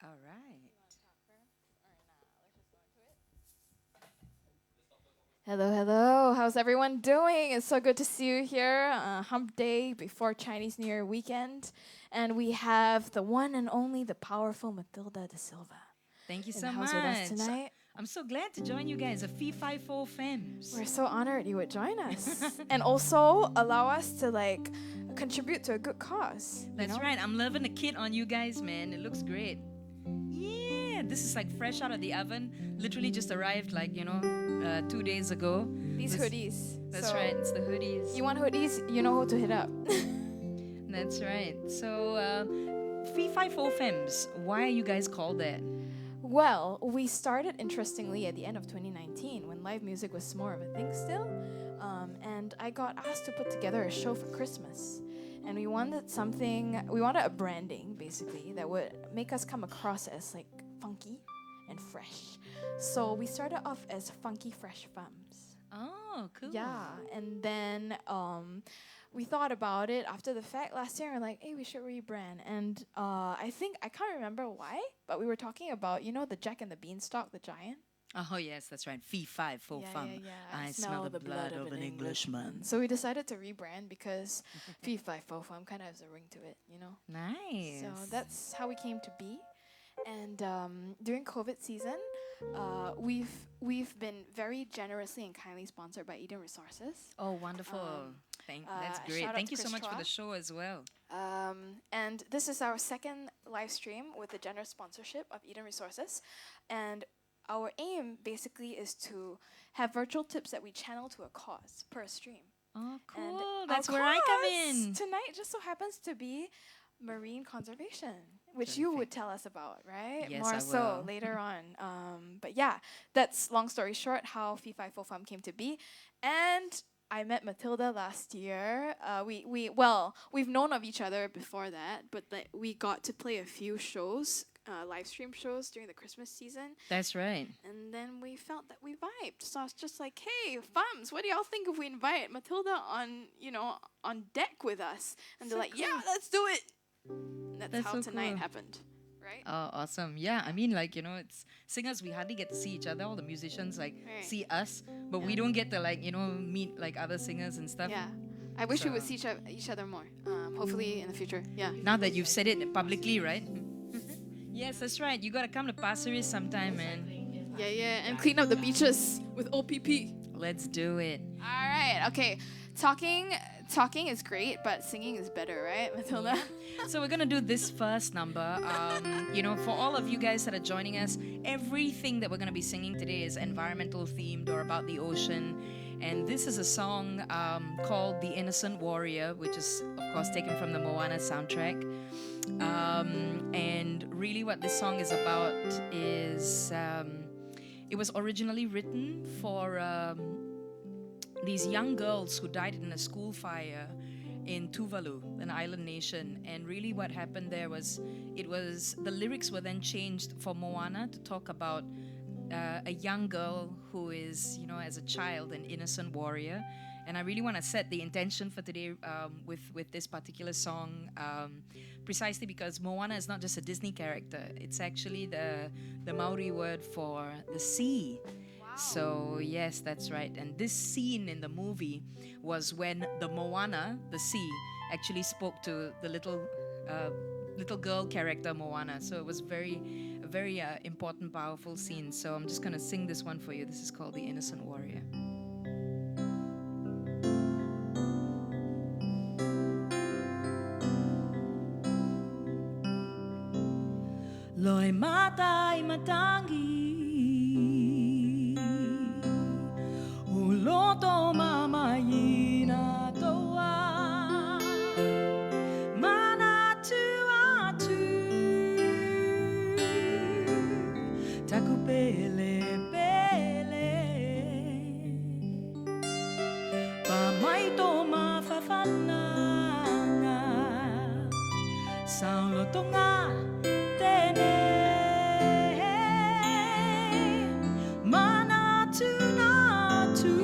All right. Hello, hello. How's everyone doing? It's so good to see you here. Hump Day before Chinese New Year weekend. And we have the one and only, the powerful Matilda De Silva Thank you in the so house with us much. tonight. I'm so glad to join you guys, a Fee 54 Femmes. We're so honored you would join us. And also allow us to contribute to a good cause. That's right. I'm loving the kit on you guys, man. It looks great. Yeah, this is like fresh out of the oven. Literally just arrived 2 days ago. These This- hoodies. That's So, right. It's the hoodies. You want hoodies? You know who to hit up. That's right. So, Fee 54 Femmes. Why are you guys called that? Well, we started interestingly at the end of 2019 when live music was more of a thing still. And I got asked to put together a show for Christmas. And we wanted a branding basically that would make us come across as like funky and fresh. So we started off as Funky Fresh Femmes. Oh, cool. Yeah, and then we thought about it after the fact last year. And we're like, hey, we should rebrand. And I can't remember why, but we were talking about the Jack and the Beanstalk, the giant. Oh, yes, that's right. Fee 54 Femme. I smell the blood of an Englishman. So we decided to rebrand because Fee Fi Fo Fum kind of has a ring to it. Nice. So that's how we came to be. And during COVID season, we've been very generously and kindly sponsored by Eden Resources. Oh, wonderful. That's great. shout out Thank to you so much for Chris the show as well. And this is our second live stream with the generous sponsorship of Eden Resources. And our aim basically is to have virtual tips that we channel to a cause per stream. Oh, And cool. our That's where I come cause in. tonight just so happens to be marine conservation, which you would tell us about, right? Yes, More I so will. later on. But yeah, that's long story short how Fee Fi Fo Fum came to be. And I met Matilda last year. We've known of each other before that, but we got to play a few shows, live stream shows during the Christmas season. That's right. And then we felt that we vibed. So I was just like, hey, Fums, what do y'all think if we invite Matilda on deck with us? And they're So like, yeah, cool. let's do it. And that's how so tonight cool. happened, right? Oh, awesome. Yeah, I mean, it's singers, we hardly get to see each other. All the musicians, Right. see us, but we don't get to, meet, other singers and stuff. Yeah. I wish we would So- see each other more. Hopefully in the future. Yeah. Now that you've said it publicly, right? Yes, that's right. You gotta come to Pasir Ris sometime, man. Yeah, yeah. And clean up the beaches with OPP. Let's do it. All right. Okay. Talking is great, but singing is better, right, Matilda? So we're gonna do this first number. For all of you guys that are joining us, everything that we're gonna be singing today is environmental themed or about the ocean. And this is a song called "The Innocent Warrior," which is, of course, taken from the Moana soundtrack. And really, what this song is about is it was originally written for these young girls who died in a school fire in Tuvalu, an island nation. And really what happened there was, the lyrics were then changed for Moana to talk about a young girl who is, as a child, an innocent warrior. And I really want to set the intention for today with this particular song, precisely because Moana is not just a Disney character. It's actually the Maori word for the sea. So yes, that's right. And this scene in the movie was when the Moana, the sea, actually spoke to the little girl character Moana. So it was a very important, powerful scene. So I'm just gonna sing this one for you. This is called "The Innocent Warrior." Loi matai matangi Uloto mamaina toa Mana tu atu Taku pele pele Pamai to mafafananga Saulo tonga tene Mana tu na tu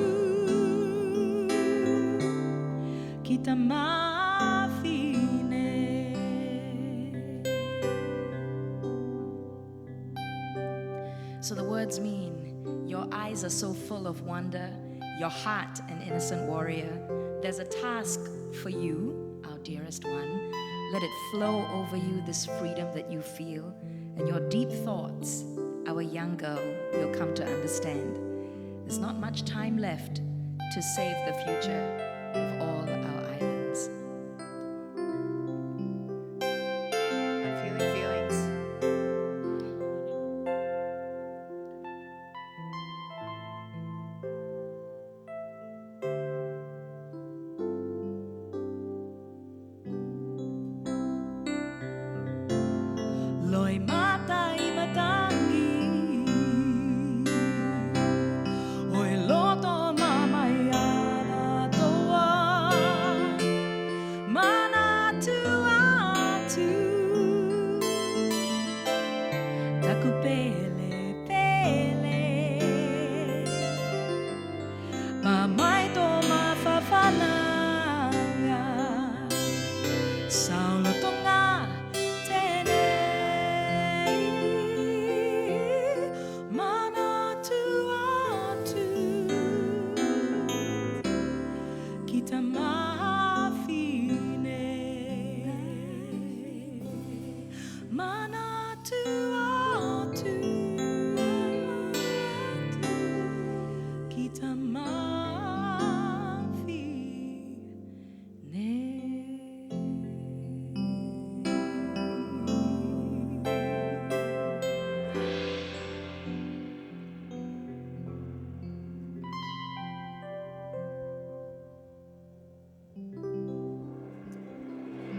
Kita mafine words mean. Your eyes are so full of wonder, your heart an innocent warrior. There's a task for you, our dearest one. Let it flow over you, this freedom that you feel. And your deep thoughts, our young girl, you'll come to understand. There's not much time left to save the future of all our islands. I'm feeling feelings. Loy matai matangi, oi loto mamayana toa, mana atu, taku pele pele, mamai to mafafananga, saulo tonga.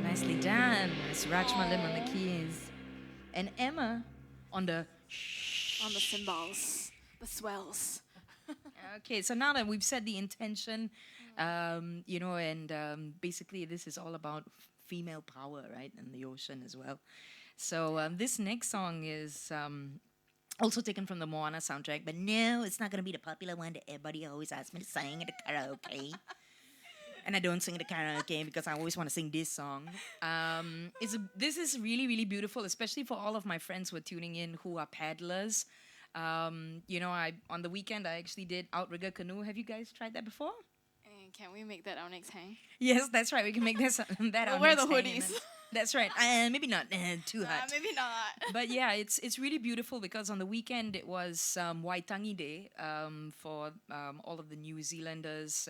Nicely done. It's Rajma Lim on the keys. And Emma on the On the cymbals, the swells. Okay, so now that we've said the intention, and basically this is all about female power, right, in the ocean as well. So this next song is also taken from the Moana soundtrack, but no, it's not going to be the popular one that everybody always asks me to sing at the karaoke. And I don't sing at the karaoke because I always want to sing this song. This is really, really beautiful, especially for all of my friends who are tuning in who are paddlers. On the weekend I actually did outrigger canoe. Have you guys tried that before? And can we make that our next hang? Yes, that's right. We can make that We'll our wear next the hang, hoodies. That's right. Maybe not too hot. Maybe not. But yeah, it's really beautiful because on the weekend it was Waitangi Day for all of the New Zealanders,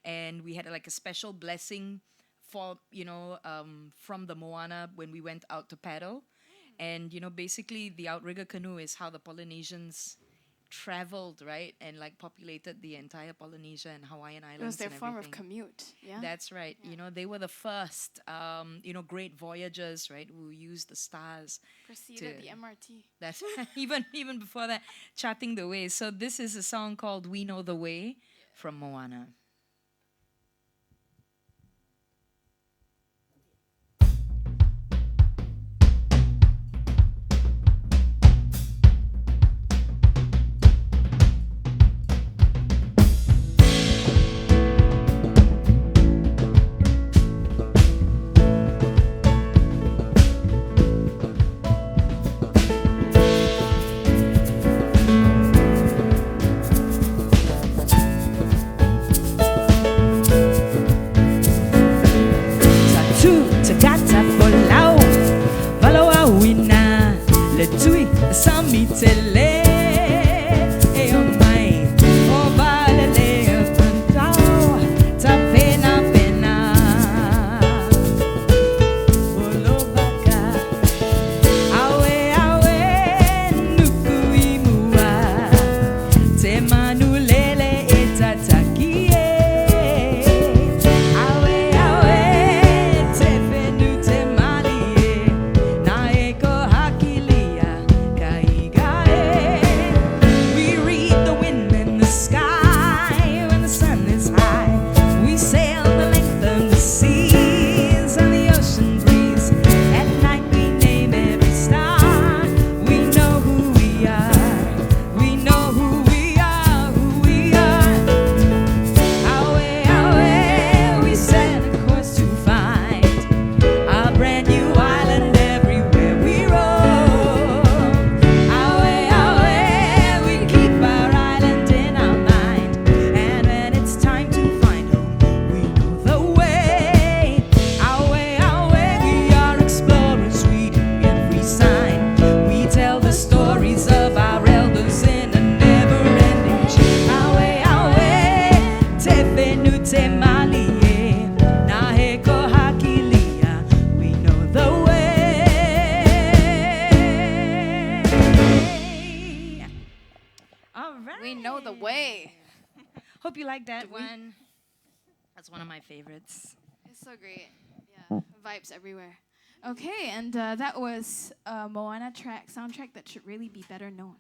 and we had like a special blessing for from the Moana when we went out to paddle, and basically the outrigger canoe is how the Polynesians traveled, right, and like populated the entire Polynesia and Hawaiian Islands. It was their and form of everything. commute. Yeah. That's right. Yeah. They were the first, great voyagers, right, who used the stars. Preceded the MRT. That's even before that, charting the way. So this is a song called "We Know the Way" from Moana. te malie, na he ko hakilia, we know the way. All right. We know the way. Hope you like that one. That's one of my favorites. It's so great. Yeah, vibes everywhere. Okay, and that was a Moana soundtrack that should really be better known,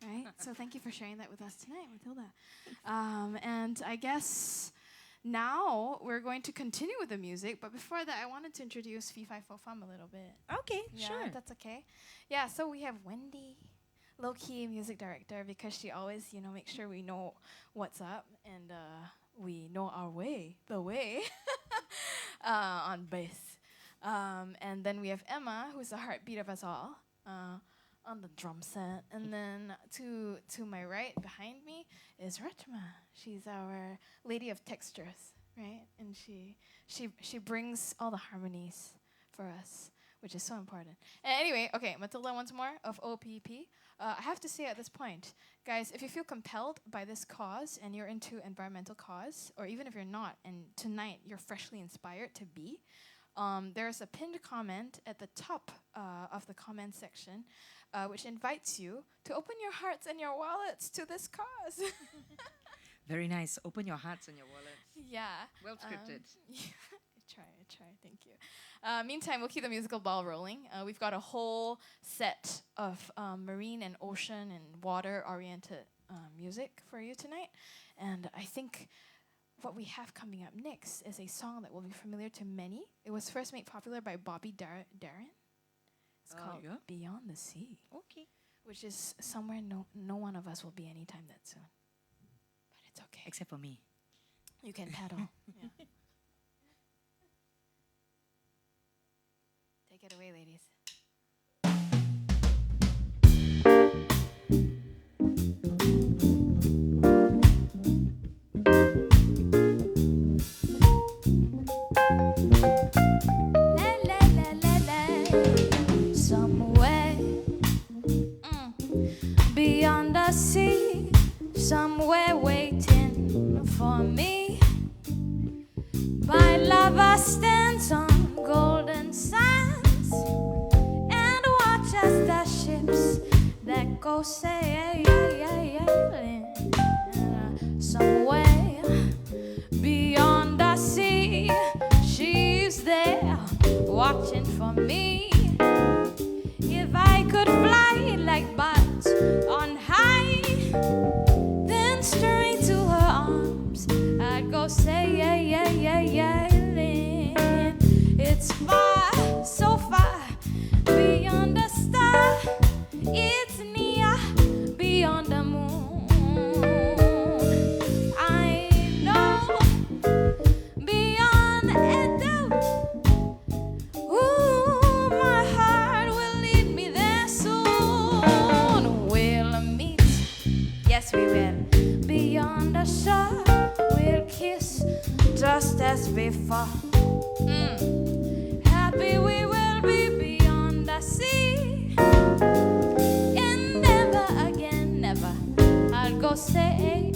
right? So thank you for sharing that with us tonight, Matilda. And I guess now we're going to continue with the music, but before that, I wanted to introduce Fee Fi Fo Fum a little bit. Okay, Yeah, sure. if that's okay. Yeah, so we have Wendy, low-key music director, because she always, makes sure we know what's up and we know our way, the way, on bass. And then we have Emma, who's the heartbeat of us all, on the drum set. And then to my right, behind me, is Rachma. She's our lady of textures, right? And she brings all the harmonies for us, which is so important. And anyway, okay, Matilda once more of OPP. I have to say at this point, guys, if you feel compelled by this cause and you're into environmental cause, or even if you're not, and tonight you're freshly inspired to be, there's a pinned comment at the top of the comment section, which invites you to open your hearts and your wallets to this cause. Very nice. Open your hearts and your wallets. Yeah. Well scripted. I try. Thank you. Meantime, we'll keep the musical ball rolling. We've got a whole set of marine and ocean and water-oriented music for you tonight. And I think what we have coming up next is a song that will be familiar to many. It was first made popular by Bobby Darin. It's called Beyond the Sea. Okay. Which is somewhere no one of us will be anytime that soon. But it's okay. Except for me. You can paddle. Yeah. Take it away, ladies. Somewhere beyond the sea, somewhere waiting for me. My lover stands on golden sands and watches the ships that go sailing. Somewhere beyond the sea, she's there watching for me. If I could fly like birds on high, then straight to her arms I'd go sailing. It's far, so far beyond the star. It's near beyond the moon. I know beyond Edo. Ooh, my heart will lead me there soon. We'll meet, yes we will. Beyond the shore, we'll kiss just as before. Happy we will be beyond the sea. And never again, never, I'll go sailing.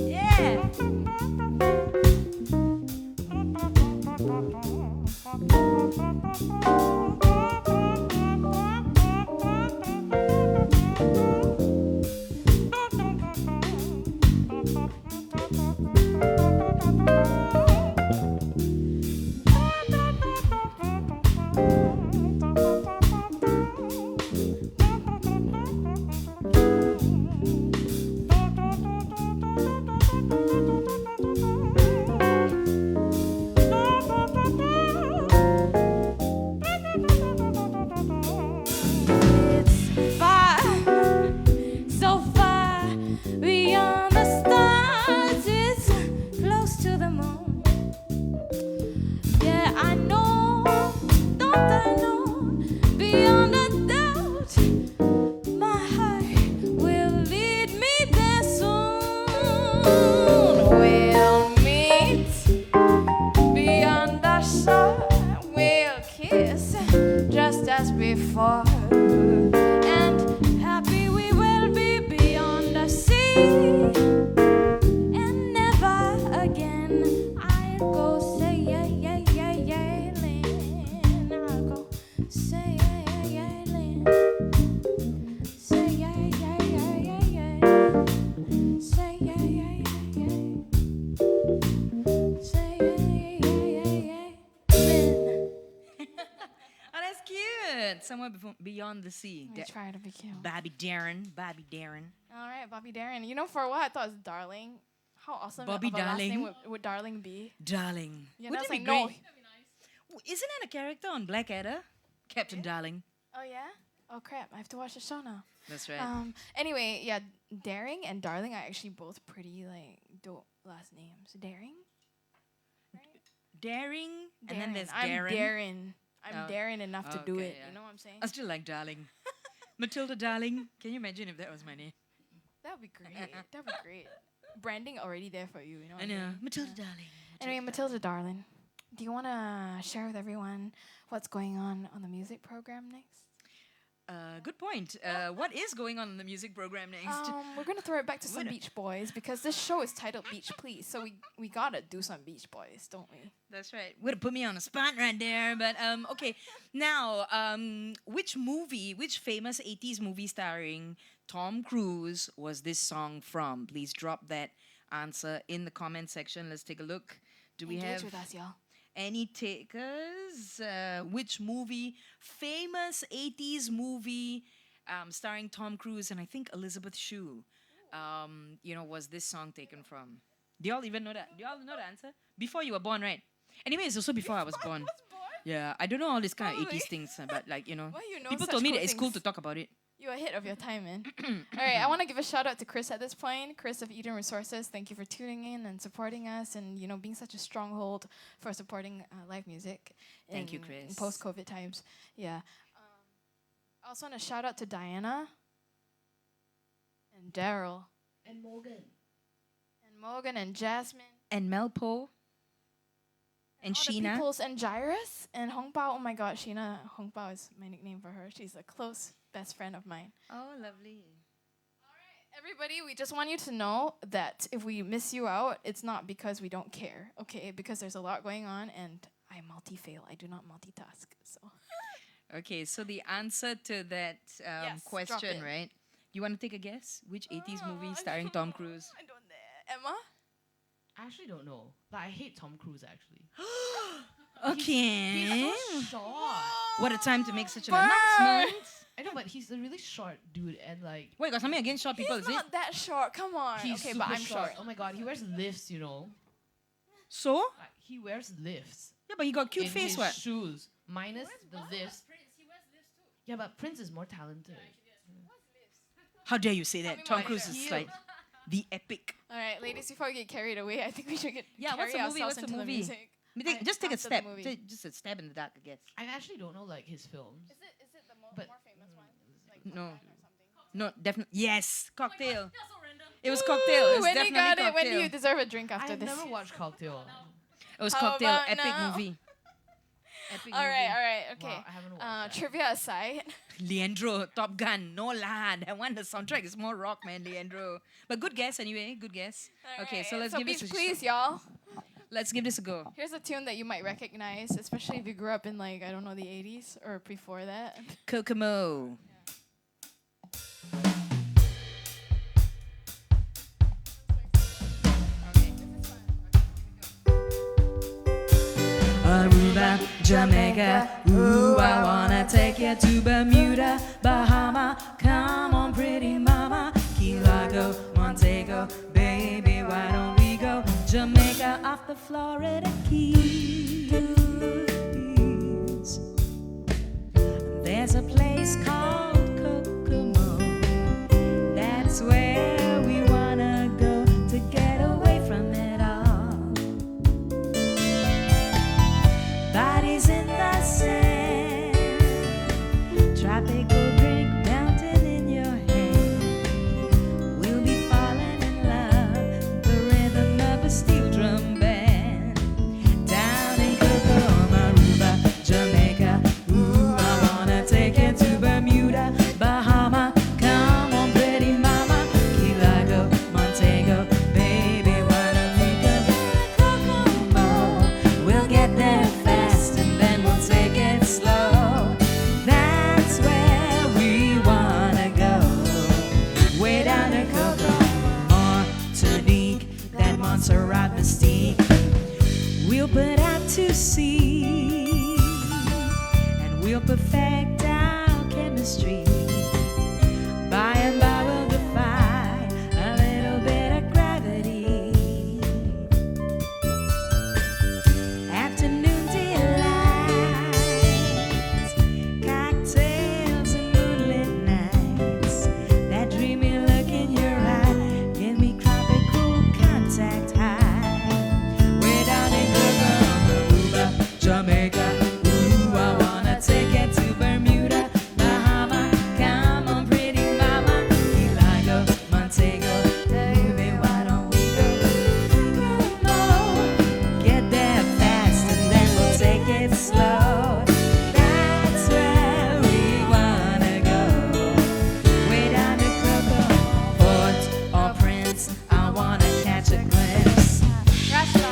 Yeah. and never again I'll go say yeah, yeah, yeah, yeah, Lynn. I'll go say yeah, yeah, yeah, Lynn. Say yeah, yeah, yeah, yeah, yeah. Say yeah, yeah, yeah, yeah. Say yeah, yeah, yeah, yeah, Lynn. Oh, that's cute. Somewhere beyond the sea. I try to be cute. Bobby Darin. Bobby Darin. All right, Bobby Darin. You know, for a while I thought it was Darling. How awesome Bobby of a last name Darling? would Darling be? Darling. You know, Wouldn't it's it be like, no. great? Isn't that a character on Blackadder? Captain Darling. Oh yeah. Oh crap! I have to watch the show now. That's right. Anyway, yeah, Daring and Darling are actually both pretty like dope last names. Daring. Daring, and then there's I'm Darren. Darren. I'm Oh, daring enough to do okay, it. yeah. You know what I'm saying? I still like Darling. Matilda Darling. Can you imagine if that was my name? That would be great. That would be great. Branding already there for you. You know. What I I'm know. saying? Matilda Darling. Anyway, Matilda Darling, do you want to share with everyone what's going on the music program next? Good point. What is going on in the music program next? We're gonna throw it back to some What a- Beach Boys because this show is titled Beach Please, so we gotta do some Beach Boys, don't we? That's right. Would have put me on a spot right there. But okay. Now, which famous 80s movie starring Tom Cruise was this song from? Please drop that answer in the comment section. Let's take a look. Do we Engage have with us, y'all. any takers? Which movie? Famous 80s movie starring Tom Cruise and I think Elizabeth Shue. Was this song taken from? Do y'all even know that? Do y'all know the answer? Before you were born, right? Anyway, it's also before I was born. Yeah, I don't know all this kind of Probably. 80s things, but Why you know people such told me cool that it's cool to things? talk about it. You're ahead of your time, man. All right, I want to give a shout out to Chris at this point. Chris of Eden Resources, thank you for tuning in and supporting us, and being such a stronghold for supporting live music. Thank you, in Chris. post-COVID times, yeah. I also want to shout out to Diana and Daryl And Morgan. and Morgan and Jasmine And Melpo and all the Sheena. peoples and Jairus and Hong Pao. Oh my God, Sheena Hong Pao is my nickname for her. She's a close best friend of mine. Oh, lovely. Everybody, we just want you to know that if we miss you out, it's not because we don't care, okay? Because there's a lot going on, and I multi-fail. I do not multitask, so. Okay, so the answer to that Yes, drop question, it. right? You want to take a guess? Which 80s movie starring Tom Cruise? I don't know. Emma? I actually don't know. But I hate Tom Cruise actually. Okay. He's so short. What a time to make such an Burn! announcement. I know, but he's a really short dude and like Wait, got something against short people, He's is it? not that short. Come on. he's Okay, super but I'm short. Oh my god, he wears lifts, you know. So? Like, he wears lifts. Yeah, but he got cute in face, his what? shoes. Minus the lifts. Yeah, but Prince is more talented. How dare you say me that? Tom more Cruise later. is like the epic. All right, ladies, before we get carried away, I think we should Yeah, carry what's the movie? ourselves What's the into movie? music. Just take a after the step. movie. Just a stab in the dark, I guess. I actually don't know like his films. Is it the But- more famous one? Like No. Top Gun or something? No, definitely. Yes, Cocktail. It was Cocktail. It was When you definitely got it, Cocktail. when do you deserve a drink after I've this? never watched Cocktail. It was How Cocktail. about Epic now? movie. Epic All right, movie. okay. Wow, I haven't watched that. Trivia aside, Leandro, Top Gun. No lah. That one, the soundtrack is more rock, man, Leandro. But good guess anyway. Good guess. Okay, so let's give Beach this a Please, shot. y'all. Let's give this a go. Here's a tune that you might recognize, especially if you grew up in like I don't know the 80s or before that. Kokomo. Aruba, Jamaica, ooh, I wanna take you to Bermuda, Bahama, come on pretty mama, Key Largo, Montego, baby, why don't we go Jamaica off the Florida Keys? There's a place called Kokomo, that's where we wanna go to get away from it all. Bodies in the sand, tropical drink mountain in your hand. We'll be falling in love, the rhythm of a steel drum band. Down in Kokomo, Aruba, Jamaica, ooh, I wanna take you to Bermuda. perfect our chemistry. By and by we'll defy a little bit of gravity. Afternoon delights, cocktails and moonlit nights. That dreamy look in your eye give me tropical contact high. Way down in Aruba, Jamaica. Ooh, I wanna take it to Bermuda, Bahama. Come on, pretty mama. Key Largo, Montego. Baby, why don't we go? Come on, get there fast and then we'll take it slow. That's where we wanna go. Way down to Coco, Port or Prince. I wanna catch a glimpse. Rasta.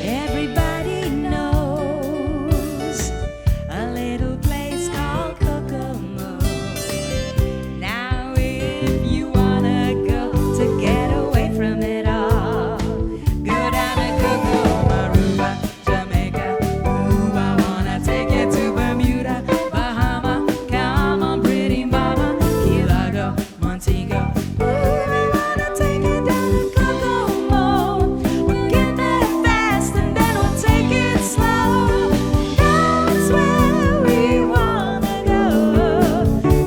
Everybody knows a little place called Kokomo. Now if you wanna go to get away from it all, go down to Kokomo, Aruba, Jamaica. Ooh, I wanna take it to Bermuda, Bahama. Come on, pretty mama. Key Largo, Montego. Ooh, we wanna take it down to Kokomo. We'll get there fast and then we'll take it slow. That's where we wanna go.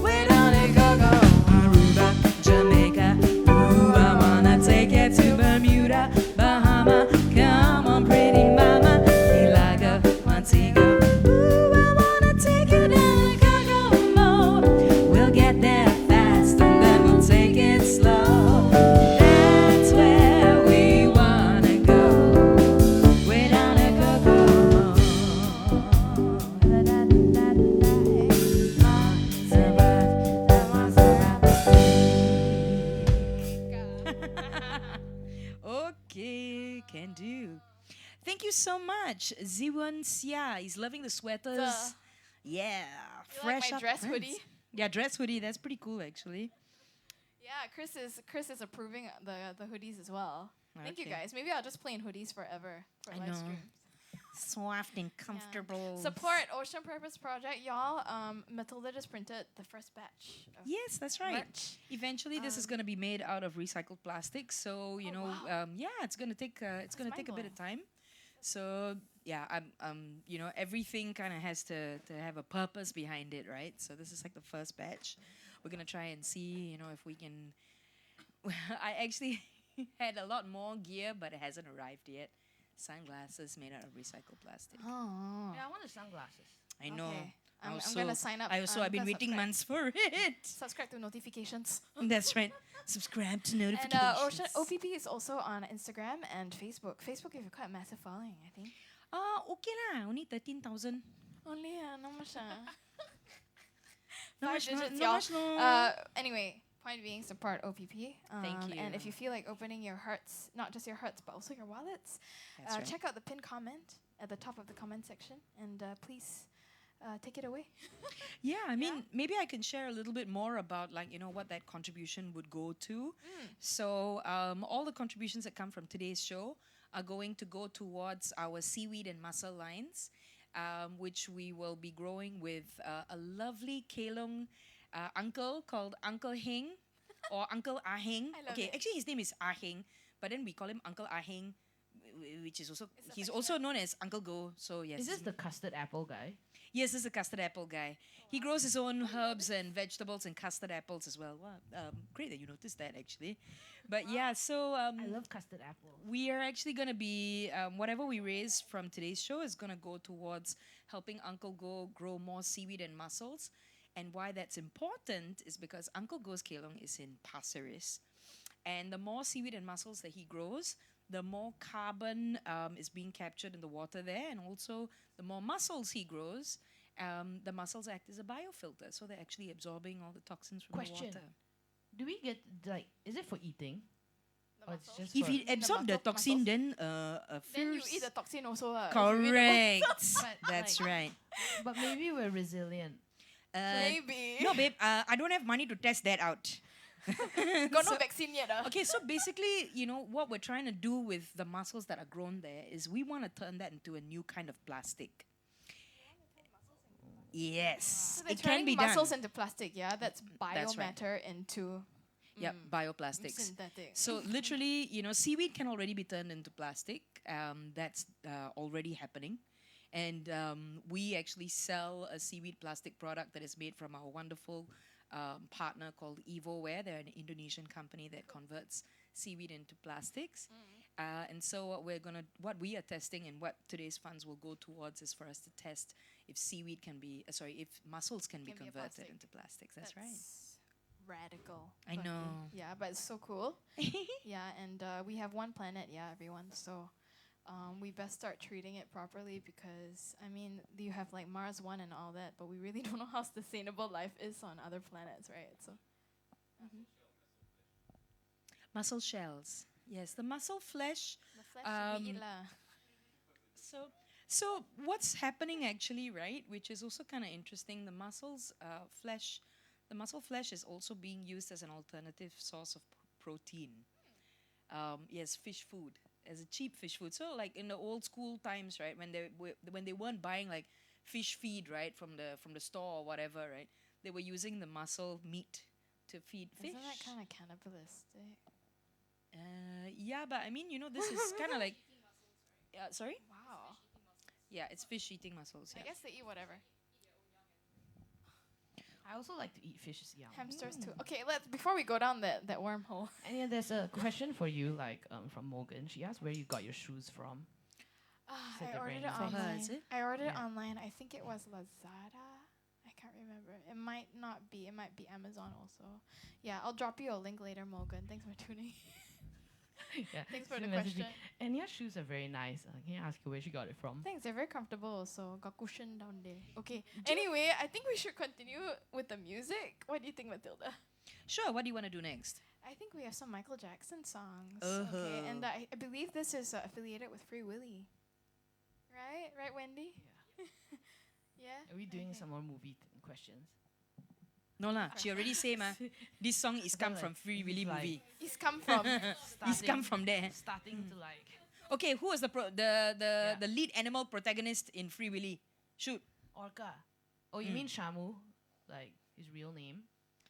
Way down in Kokomo, Aruba, Jamaica. Ooh, I wanna take it to Bermuda, Bahama. Come on, pretty mama. Key Largo, Montego. Ooh, I wanna take you down to Kokomo. We'll get there fast and then we'll take it slow. That's where we wanna go. Way down to Kokomo. Okay, can do. Thank you so much, Ziwon Xia. He's loving the sweaters. Duh. Yeah, You like fresh my up dress prints. hoodie? Yeah, dress hoodie. That's pretty cool, actually. Yeah, Chris is approving the hoodies as well. Thank you Okay. guys. Maybe I'll just play in hoodies forever for I live know. streams. Soft and Yeah. comfortable. Support Ocean Purpose Project, y'all. Matilda just printed the first batch of Yes, that's right. merch. Eventually, this is Um, going to be made out of recycled plastic. So you Oh, know, wow. yeah, it's going to take it's going to take a bit of time. So yeah, you know, everything kind of has to have a purpose behind it, right? So this is like the first batch. We're gonna try and see, you know, if we can. I actually had a lot more gear, but it hasn't arrived yet. Sunglasses made out of recycled plastic. Oh. Yeah, I want the sunglasses. I know. Okay. I I'm also- gonna sign up. I also I've been gonna waiting subscribe. months for it. Subscribe to notifications. That's right. Subscribe to And notifications. Ocean OPP is also on Instagram and Facebook. Facebook, you have quite a massive following, I think. Okay lah. Only 13,000. Only not much. Not 5 much, digits, not y'all. much, no. Anyway, point being, support OPP. Thank And you. if you feel like opening your hearts, not just your hearts, but also your wallets, That's right. check out the pinned comment at the top of the comment section, and please take it away. Yeah, I mean, maybe I can share a little bit more about, like, you know, what that contribution would go to. So all the contributions that come from today's show are going to go towards our seaweed and mussel lines, which we will be growing with a lovely Kelong uncle called Uncle Heng or Uncle Ah Heng. I love Okay, it. actually his name is Ah Heng, but then we call him Uncle Ah Heng, which is also, It's he's affectionate. also known as Uncle Go. So yes. Is this the custard apple guy? Yes, this is a custard apple guy. He grows his own herbs and vegetables and custard apples as well. Wow, great that you noticed that, actually. But yeah, so I love custard apple. we are actually going to be, whatever we raise from today's show is going to go towards helping Uncle Go grow more seaweed and mussels. And why that's important is because Uncle Go's Kelong is in Pasir Ris. And the more seaweed and mussels that he grows, the more carbon is being captured in the water there. And also, the more mussels he grows, the mussels act as a biofilter. So they're actually absorbing all the toxins from Question. the water. Do we get, like, is it for eating? The Or it's mussels. just If for- you absorb the mussel- toxin, mussels. then Then you first- eat the toxin also. If you eat the Correct. But, That's like- right. But maybe we're resilient. Maybe. No, babe, I don't have money to test that out. Got no vaccine yet. Okay, so basically, what we're trying to do with the mussels that are grown there is we want to turn that into a new kind of plastic. Yes, So they're it can turning be mussels done. into plastic, yeah? That's That's right. biomatter into Yep, bioplastics. synthetic. So literally, seaweed can already be turned into plastic. That's already happening. And we actually sell a seaweed plastic product that is made from our wonderful partner called EvoWare. They're an Indonesian company that converts seaweed into plastics. And so what we are testing and what today's funds will go towards is for us to test if seaweed can be, if mussels can be Can be a converted plastic. into plastics. That's right. Radical. I but know. Yeah, but it's so cool. Yeah, and we have one planet, yeah, everyone. So we best start treating it properly because, I mean, you have like Mars One and all that, but we really don't know how sustainable life is on other planets, right? So. Mussel shells. Yes, the mussel flesh. The flesh we eat Um, lah. So what's happening actually, right? Which is also kind of interesting. The mussel flesh is also being used as an alternative source of protein. Yes, fish food as a cheap fish food. So like in the old school times, right, when they weren't buying like fish feed, right, from the store or whatever, right, they were using the mussel meat to feed fish. Isn't that kind of cannibalistic? Yeah, but I mean, this is kind of like. Sorry. Wow. Yeah, it's fish eating mussels. I Yeah. guess they eat whatever. I also like to eat fish young. Hamsters too. Okay, before we go down that wormhole. And yeah, there's a question for you, like from Morgan. She asked where you got your shoes from. Said I they're ordered very it nice. For her, online. is it? I ordered it Yeah. online. I think it was Lazada. I can't remember. It might not be. It might be Amazon also. Yeah, I'll drop you a link later, Morgan. Thanks for tuning. Yeah. Thanks for She the messaged me, question. And your shoes are very nice. Can I ask you where she got it from? Thanks. They're very comfortable also. Got cushion down there. Okay. Anyway, I think we should continue with the music. What do you think, Matilda? Sure. What do you want to do next? I think we have some Michael Jackson songs. Uh-huh. Okay, and I believe this is affiliated with Free Willy. Right? Right, Wendy? Yeah. Are we doing Okay. some more movie questions? No lah. She already say ma. This song is come like, from Free it's Willy like- movie. It's come from. It's come from there. Starting to like Okay, who was the lead animal protagonist in Free Willy? Shoot. Orca. Oh, you mean Shamu? Like his real name?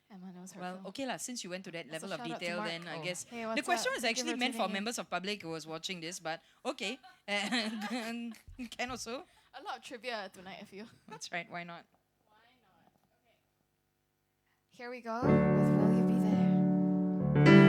Emma knows her Well, film. okay lah. Since you went to that That's a level of shout out to detail, Mark. then I Oh. guess Hey, the what's question up? was Thank you actually for meant for tuning in. members of public who was watching this. But okay, can also. A lot of trivia tonight, I feel. That's right. Why not? Here we go with Will You Be There?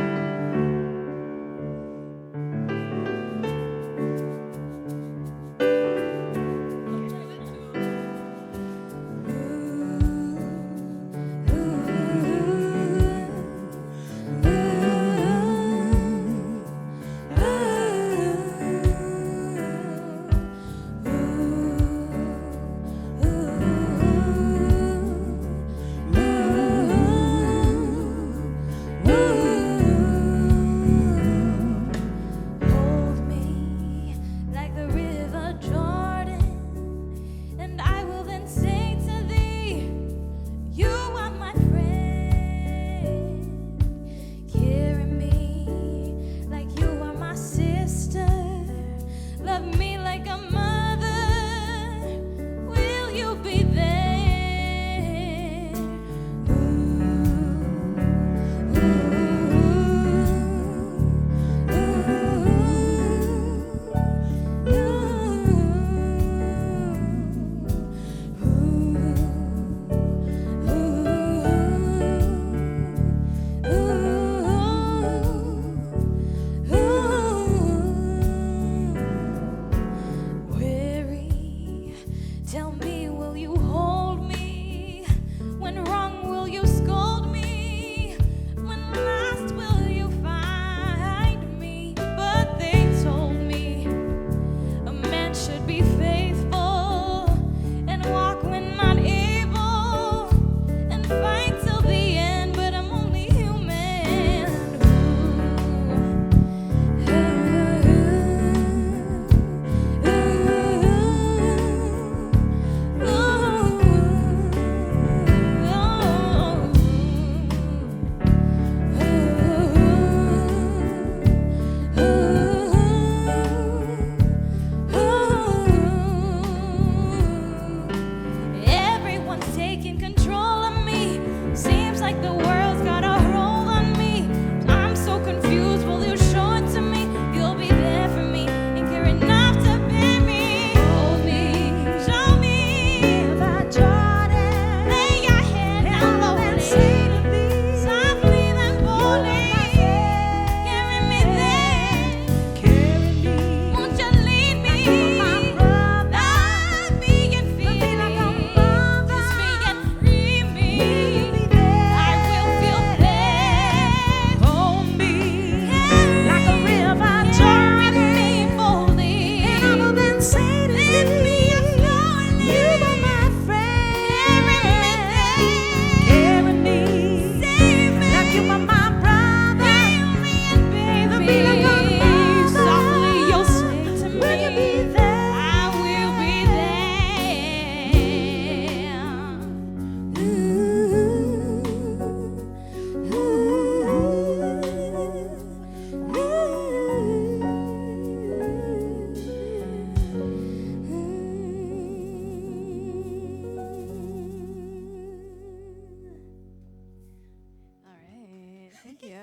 Thank you.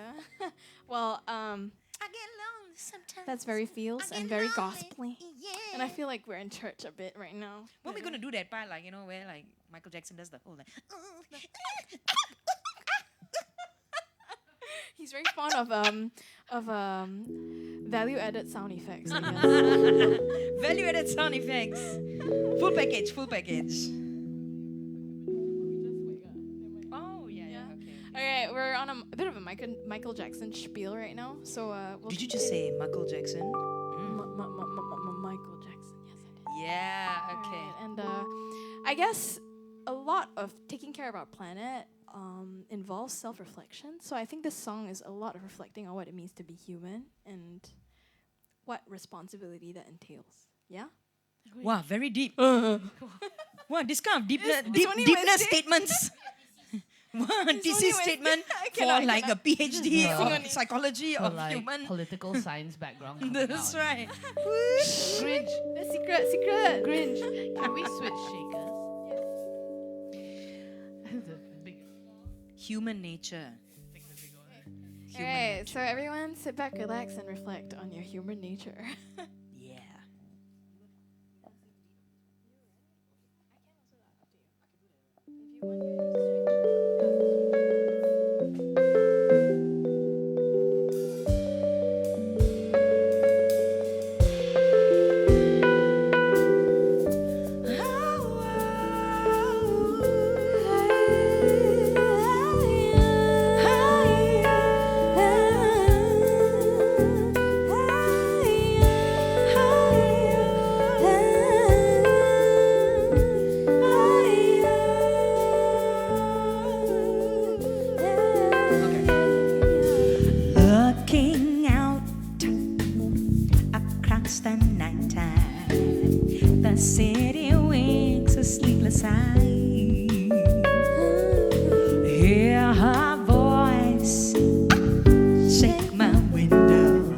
Well, I get lonely sometimes. that's very feels I and get very lonely, gospelly. Yeah. And I feel like we're in church a bit right now. When we gonna do that part, like, you know, where like Michael Jackson does the whole like. He's very fond of value added sound effects. I guess. Value-added sound effects. Full package. Full package. Oh yeah, yeah. Okay. Okay, we're on a bit of a Michael Jackson spiel right now. So we'll Did you just say Michael Jackson? Michael Jackson? Yes, I did. Yeah. Okay. Right, and I guess a lot of taking care of our planet involves self-reflection. So I think this song is a lot of reflecting on what it means to be human and what responsibility that entails. Yeah. Wow, very deep. Wow, this kind of only deepness Wednesday. statements. Wow, thesis Wednesday. statement I for cannot, I like a PhD Yeah. of psychology Or of like human. political science background. coming That's out. right. Grinch. The secret. Grinch. Can we switch shakers? The big Human nature. Alright, so everyone sit back, relax, and reflect on your human nature. Yeah. Looking out across the nighttime, the city winks a sleepless eye. Hear her voice shake my window,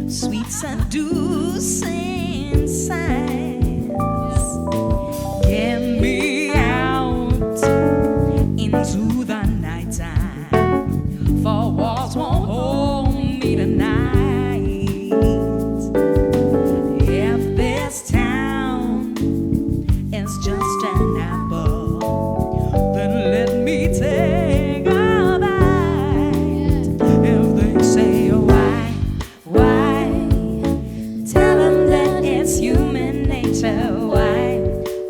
sweet seducing sighs. Get me out into the nighttime, for walls won't hold me tonight. If this town is just an apple, then let me take a bite. If they say why, tell them that it's human nature.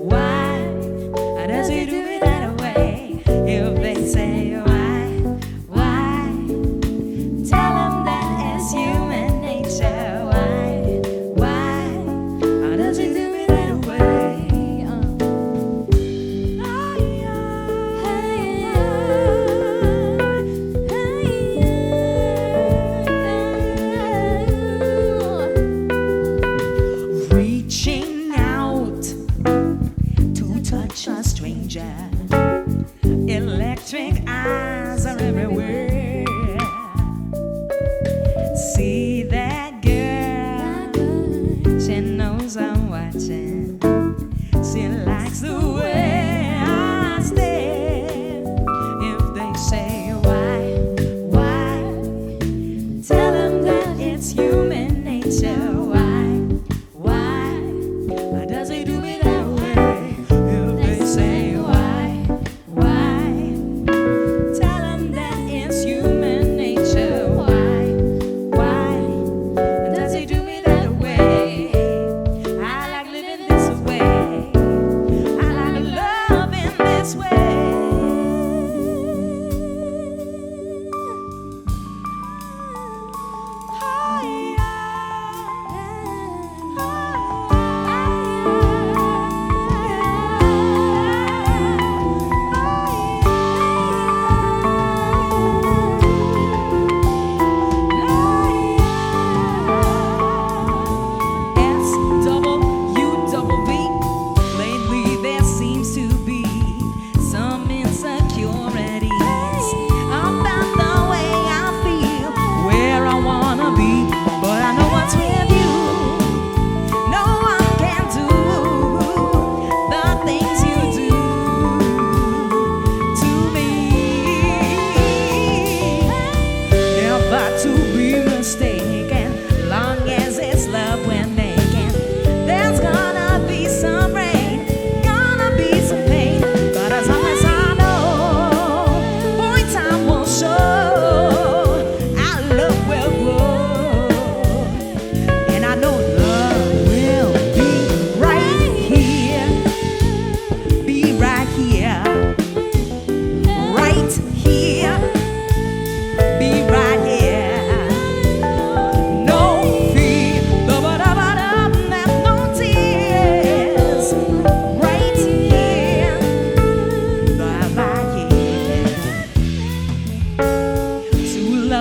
Why does he do it that way? If they say why, tell them that it's human nature. Why does he do it that way? Reaching out to touch a stranger, electric eyes are everywhere. See that girl, she knows I'm watching. She likes the way I stare. If they say why, tell them that it's human nature. Why does he do it that way? If they say why, tell them that it's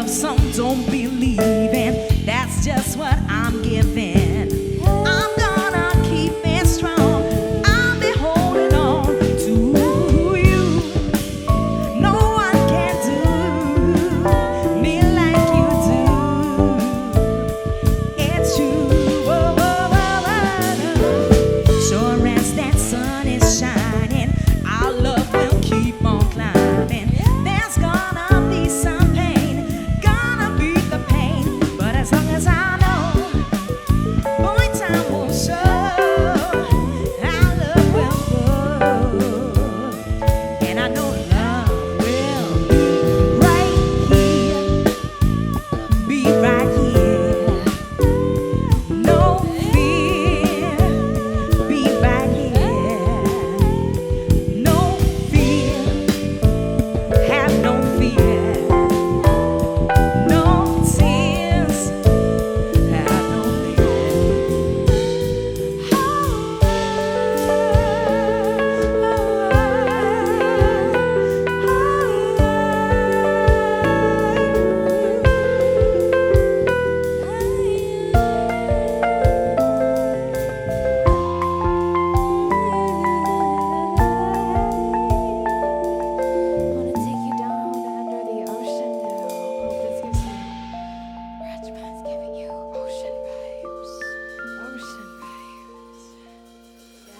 some don't believe in. That's just what I'm giving. I'm gonna keep it strong. I'll be holding on to you. No one can do me like you do. It's true. Oh, oh, oh, oh. Sure as that sun is shining, our love will keep on climbing. There's gonna be some pain, gonna be the pain, but as long as I know, boy, time will show our love will grow. And I know love will be right here, be right here. No fear, be right here. No fear, have no fear. No tears, have no Wanna take you down to under the ocean now. Hope this gives you. Rajma's giving you ocean vibes. Ocean vibes. Yeah.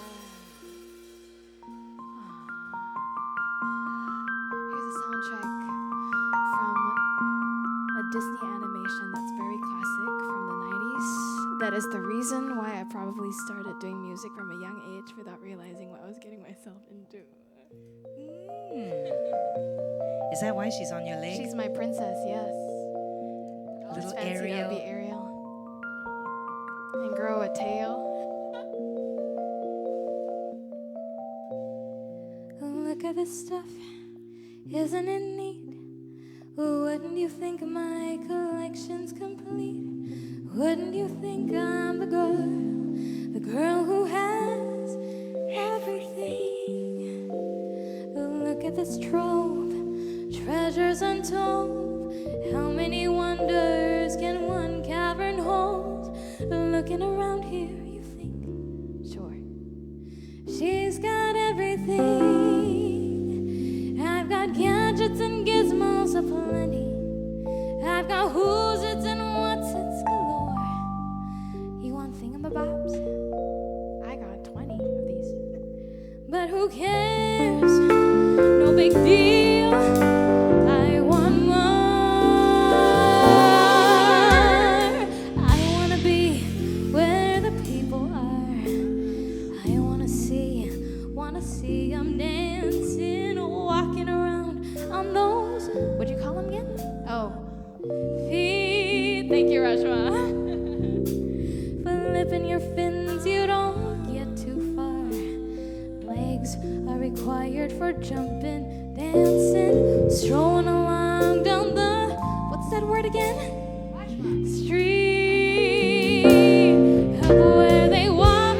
Here's a soundtrack from a Disney animation that's very classic from the 90s. That is the reason why I probably started doing music from a young age without realizing what I was getting myself into. Is that why she's on your leg? She's my princess, yes. I always Little fancied Ariel. I'd be Ariel. And grow a tail. Look at this stuff, isn't it neat? Wouldn't you think my collection's complete? Wouldn't you think I'm the girl who has everything? Look at this trove, treasures untold. How many wonders can one cavern hold? Looking around here, you think, sure, she's got everything. I've got gadgets and gizmos aplenty. I've got who's it's and what's it's galore. You want thingamabobs? I got 20 of these. But who cares? No big deal. I want more. I wanna be where the people are. I wanna see them dancing, walking around on those, what'd you call them again? Oh, feet. Thank you, Rashma. Flipping your fins, you don't get too far. Legs are required for jumping, dancing, strolling along down the, what's that word again? Street. Up where they walk,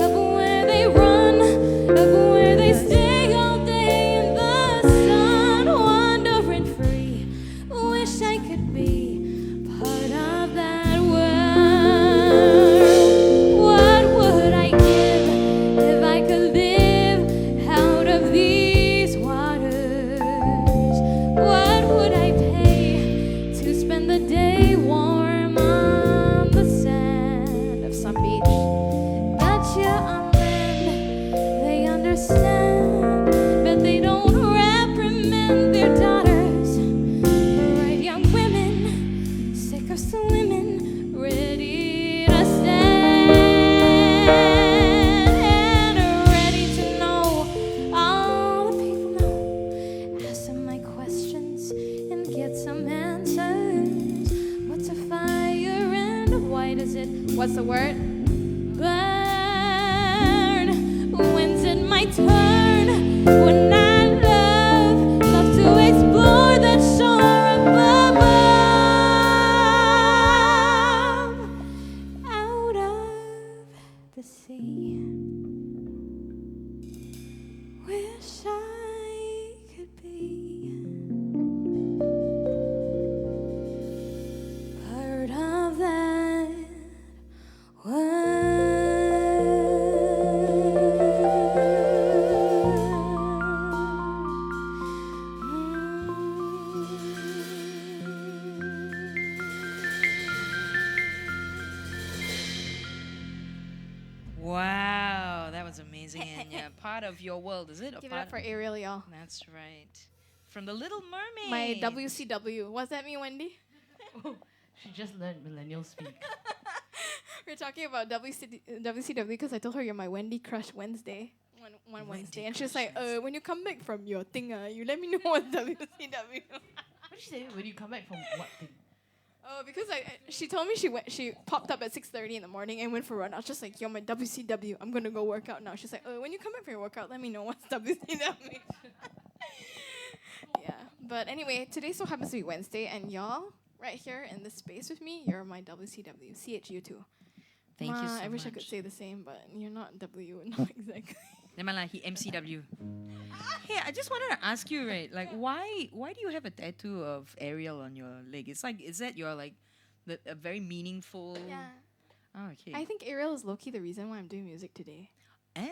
up where they run, up where they stay all day in the sun, wandering free. Wish I could be part of that world. What would I give if I could live out of these waters? What would I pay to spend the day warm on the sand of some beach? Betcha on land they understand, but they don't reprimand their daughters. Bright young women, sick of swimming, ready to stand and ready to know all the people know. Ask them my questions and get some answers. What's a fire and why does it, what's the word? Burn. When's it my turn? When I love to explore that shore above, out of the sea. Wish I could be part of your world, is it? A Give it part up for Ariel, y'all. That's right. From the Little Mermaid. My WCW. What's that mean, Wendy? She just learned millennial speak. We're talking about WCW because I told her you're my Wendy crush Wednesday. One Wednesday. And she's like, when you come back from your thing, you let me know what WCW. What did she say? When you come back from what thing? Oh, because she told me she popped up at 6:30 in the morning and went for a run. I was just like, yo, my WCW, I'm gonna go work out now. She's like, when you come back from your workout, let me know what's WCW. Yeah, but anyway, today so happens to be Wednesday, and y'all right here in this space with me, you're my WCW. CHU too. Thank you so I wish I much. could say the same, but you're not W, not exactly. Never mind, he MCW. Hey, I just wanted to ask you, right? Like, why do you have a tattoo of Ariel on your leg? It's like, is that your like, a very meaningful? Yeah. Oh, okay. I think Ariel is low-key the reason why I'm doing music today. Ah.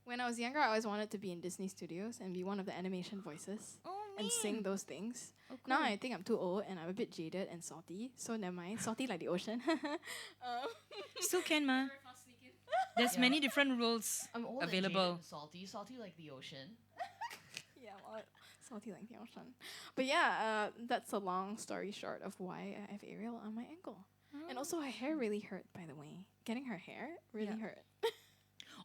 When I was younger, I always wanted to be in Disney Studios and be one of the animation voices Oh, and sing those things. Oh, Now cool. I think I'm too old and I'm a bit jaded and salty, so never mind. Salty like the ocean. Still can, ma. There's Yeah. many different rules I'm old available. and salty. Salty like the ocean. Yeah, well, salty like the ocean. But yeah, that's a long story short of why I have Ariel on my ankle. And also her hair really hurt, by the way. Getting her hair really Yeah. hurt.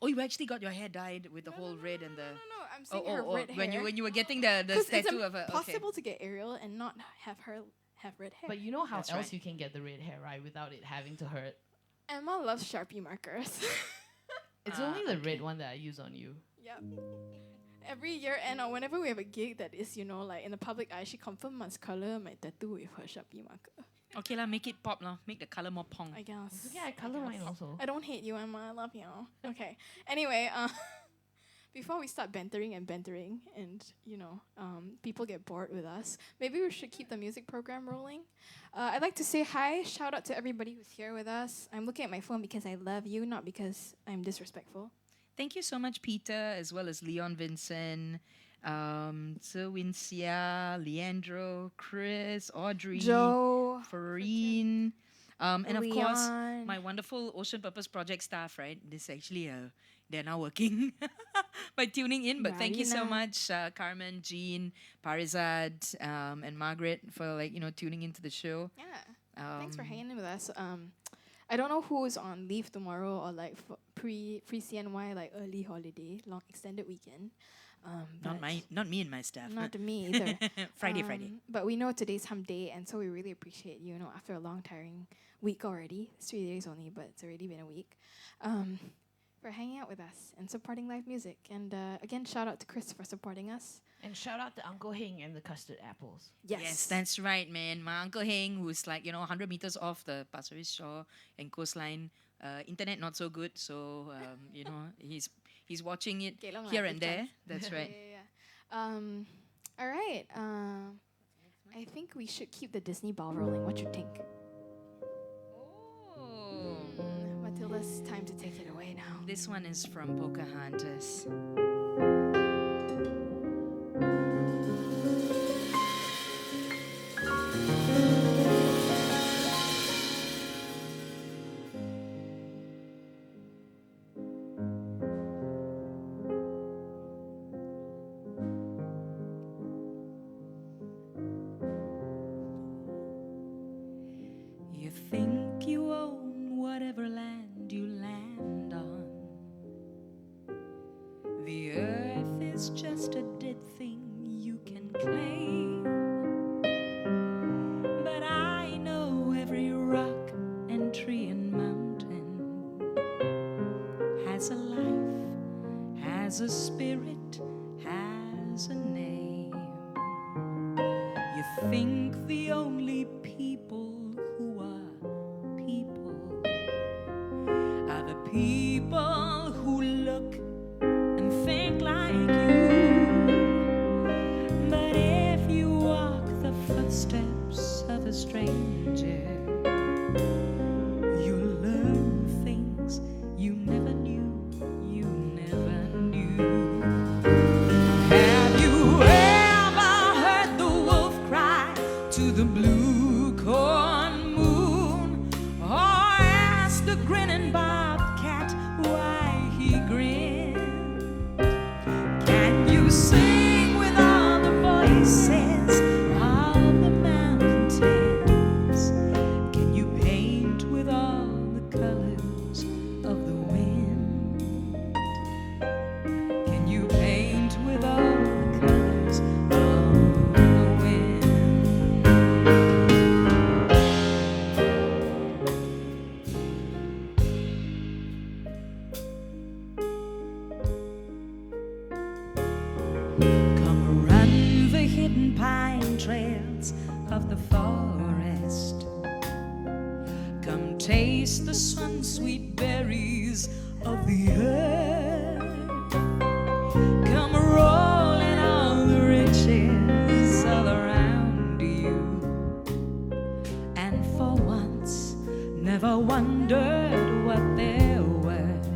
Oh, you actually got your hair dyed with the whole red and the. No, I'm saying her red hair. when you were getting the 'Cause it's tattoo of her. Okay. possible to get Ariel and not have her have red hair. But you know how That's else right. you can get the red hair, right? Without it having to hurt. Emma loves Sharpie markers. It's Ah, only the red one that I use on you. Yep. Every year and or whenever we have a gig that is, like in the public eye, she confirm must color my tattoo with her Sharpie marker. Okay, lah, make it pop, lah. Make the color more pong. I guess. Yeah, I color mine also. I don't hate you, Emma. I love you. Okay. Anyway, before we start bantering and people get bored with us, maybe we should keep the music program rolling. I'd like to say hi, shout out to everybody who's here with us. I'm looking at my phone because I love you, not because I'm disrespectful. Thank you so much, Peter, as well as Leon Vincent, Wincia, Leandro, Chris, Audrey, Joe, Farine, and of course, Leon. my wonderful Ocean Purpose Project staff, right? This actually, they're now working by tuning in. But thank you so much, Carmen, Jean, Parizad, and Margaret for tuning into the show. Yeah. Thanks for hanging in with us. I don't know who's on leave tomorrow or like pre CNY, like early holiday, long extended weekend. Not me and my staff. Not to me either. Friday. But we know today's hump day, and so we really appreciate you. After a long, tiring week already, it's 3 days only, but it's already been a week. For hanging out with us and supporting live music. And again, shout out to Chris for supporting us. And shout out to Uncle Heng and the custard apples. Yes, that's right, man. My Uncle Heng, who's 100 meters off the Pasir Ris shore and coastline. Internet not so good, so he's watching it Gelong lah, here give and there. chance. That's right. Yeah. All right. I think we should keep the Disney ball rolling. What you think? Oh. Matilda's time to take it away now. This one is from Pocahontas. You think you own whatever land you land on. The earth is just a dead thing you can claim. But I know every rock and tree and mountain has a life, has a spirit, has a name. You think the only people who are people are the people who look and think like you. But if you walk the footsteps of a stranger, you'll learn things you never knew, you never knew. Have you ever heard the wolf cry to the blue corn moon? Or ask the grinning bobcat why he grins? of the forest. Come taste the sun-sweet berries of the earth. Come rolling all the riches all around you. And for once, never wondered what they're worth.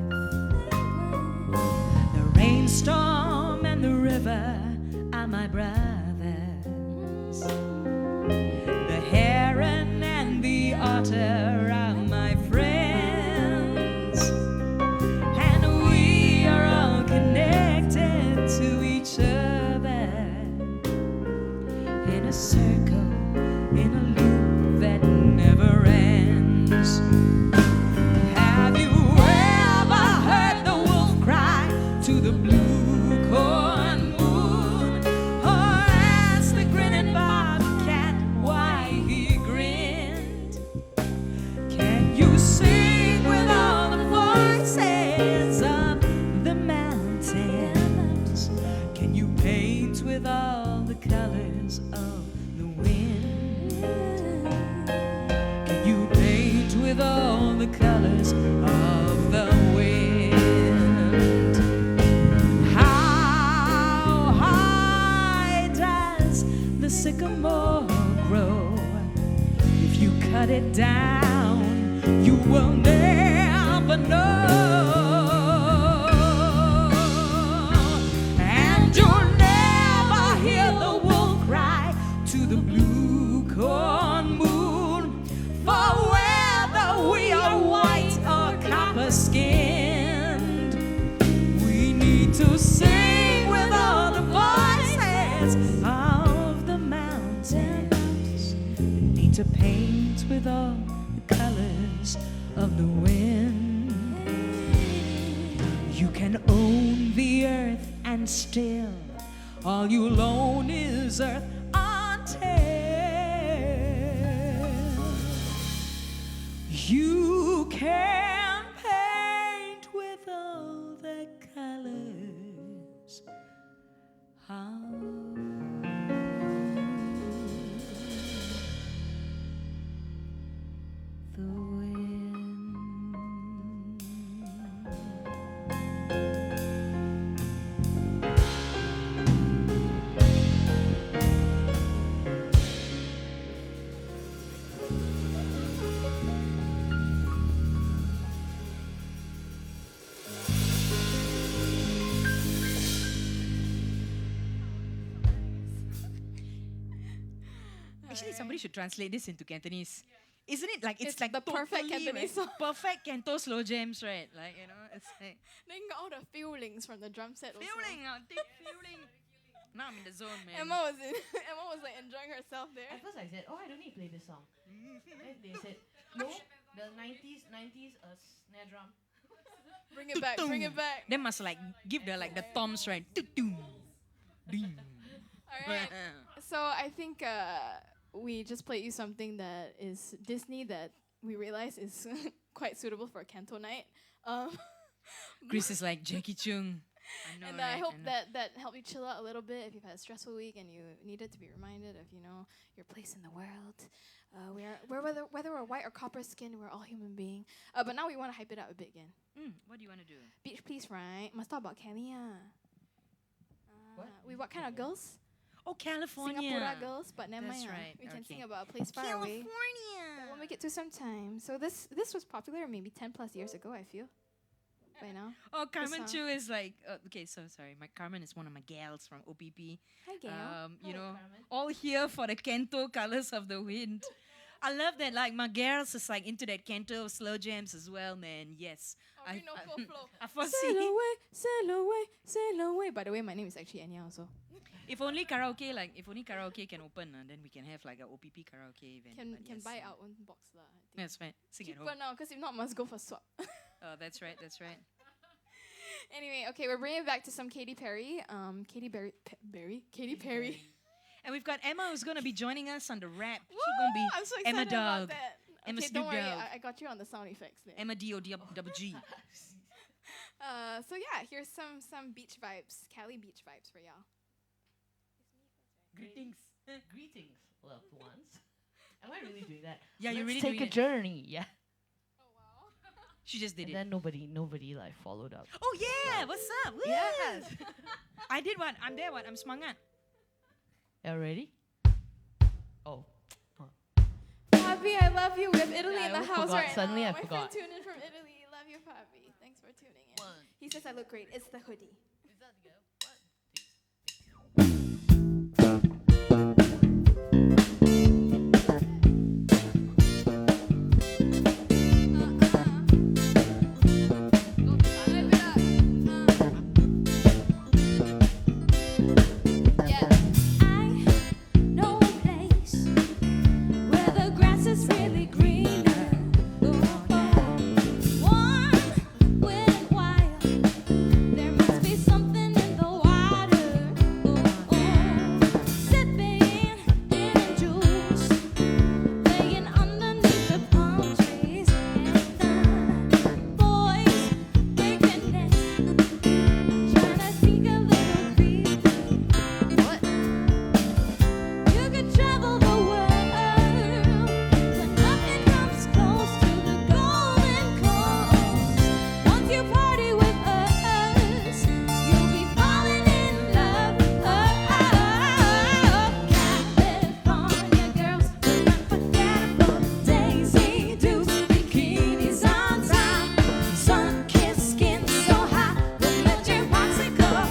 The rainstorm and the river are my brothers. The heron and the otter are my friends. And we are all connected to each other in a circle, in a loop that never ends. Have you ever heard the wolf cry to the blue corn moon? Or ask the grinning bobcat why he grinned? Can you sing with all the voices of the mountains? Can you paint with all the colors of the wind? Can you paint with all the colors of the wind? How high does the sycamore grow? If you cut it down, you will never know. And you'll never hear the wolf cry to the blue corn moon. For whether we are white or copper skinned, we need to sing with all the voices of the mountains. We need to paint with all the colors of the wind. You can own the earth and still all you'll own is earth until you can paint with all the colors of the wind. Actually, somebody should translate this into Cantonese. Isn't it like It's like the perfect totally, Cantonese right? song. Perfect Canto slow jams, right? Like, you know, it's like Then got all the feelings from the drum set. Also. feeling, deep feeling. Now I'm in the zone, man. Emma was in. Emma was like enjoying herself there. At first I said, oh, I don't need to play this song. Then they said, no, the 90s snare drum. Bring it back. Bring it back. They must like give the toms, right? Ding. All right. So I think we just played you something that is Disney that we realize is quite suitable for a Canto night. Chris is like Jackie Chung. I know, And right? I hope know. that helped you chill out a little bit if you've had a stressful week and you needed to be reminded of your place in the world. We're whether we're white or copper skin, we're all human beings. But now we want to hype it up a bit again. What do you want to do? Beach, please, right? Must talk about Cali, What? What kind of girls? Oh, California. Singapore girls, but never That's mind. right, We can okay. sing about a place far away. California. We'll make it to some time. So this was popular maybe 10 plus years ago, I feel. By now. Oh, Carmen song. Chu is like okay. So sorry, my Carmen is one of my gals from OPP. Hi, Gail. You know, Carmen. all here for the Canto Colors of the Wind. I love that. Like my girls is like into that Canto slow jams as well, man. Yes. Orinoco flow. I Sail foresee. away, sail away, sail away. By the way, my name is actually Anya also. If only karaoke can open, then we can have like a OPP karaoke event. Can but can yes. buy our own box lah. I think. That's right. Sing at Cheaper home. now, because if not, must go for swap. Oh, that's right. That's right. Anyway, okay, we're bringing it back to some Katy Perry. Katy Perry. And we've got Emma who's gonna be joining us on the rap. Woo! She's gonna be I'm so Emma excited about Dog. that. Emma Okay, Snoop don't worry, Dogg. I got you on the sound effects there. Emma D-O-double G. So yeah, here's some beach vibes, Cali beach vibes for y'all. Greetings. Greetings. loved ones. Am I really doing that? Yeah, you're Let's really take a doing it. journey. Yeah. She just did And it. then nobody like followed up. Oh yeah, what's up? Woo! Yes. I did one. I'm there one. I'm semangat. You ready? Oh. Fabi, I love you. We have Italy Yeah, in the I house forgot. right Suddenly now. I My forgot. friend tuned in from Italy. Love you, Fabi. Thanks for tuning in. He says I look great. It's the hoodie. No place where the grass is really greener. Warm, wet, and wild. There must be something in the water. Sipping in juice, laying underneath the palm trees, and the boys making nests, trying to sneak a little creep. What? You could travel the world, but nothing comes close to the Golden Coast. Once you party with us, you'll be falling in love. California girls, unforgettable. Daisy Dukes, bikinis on top, sun-kissed skin so hot, we'll let you popsicle.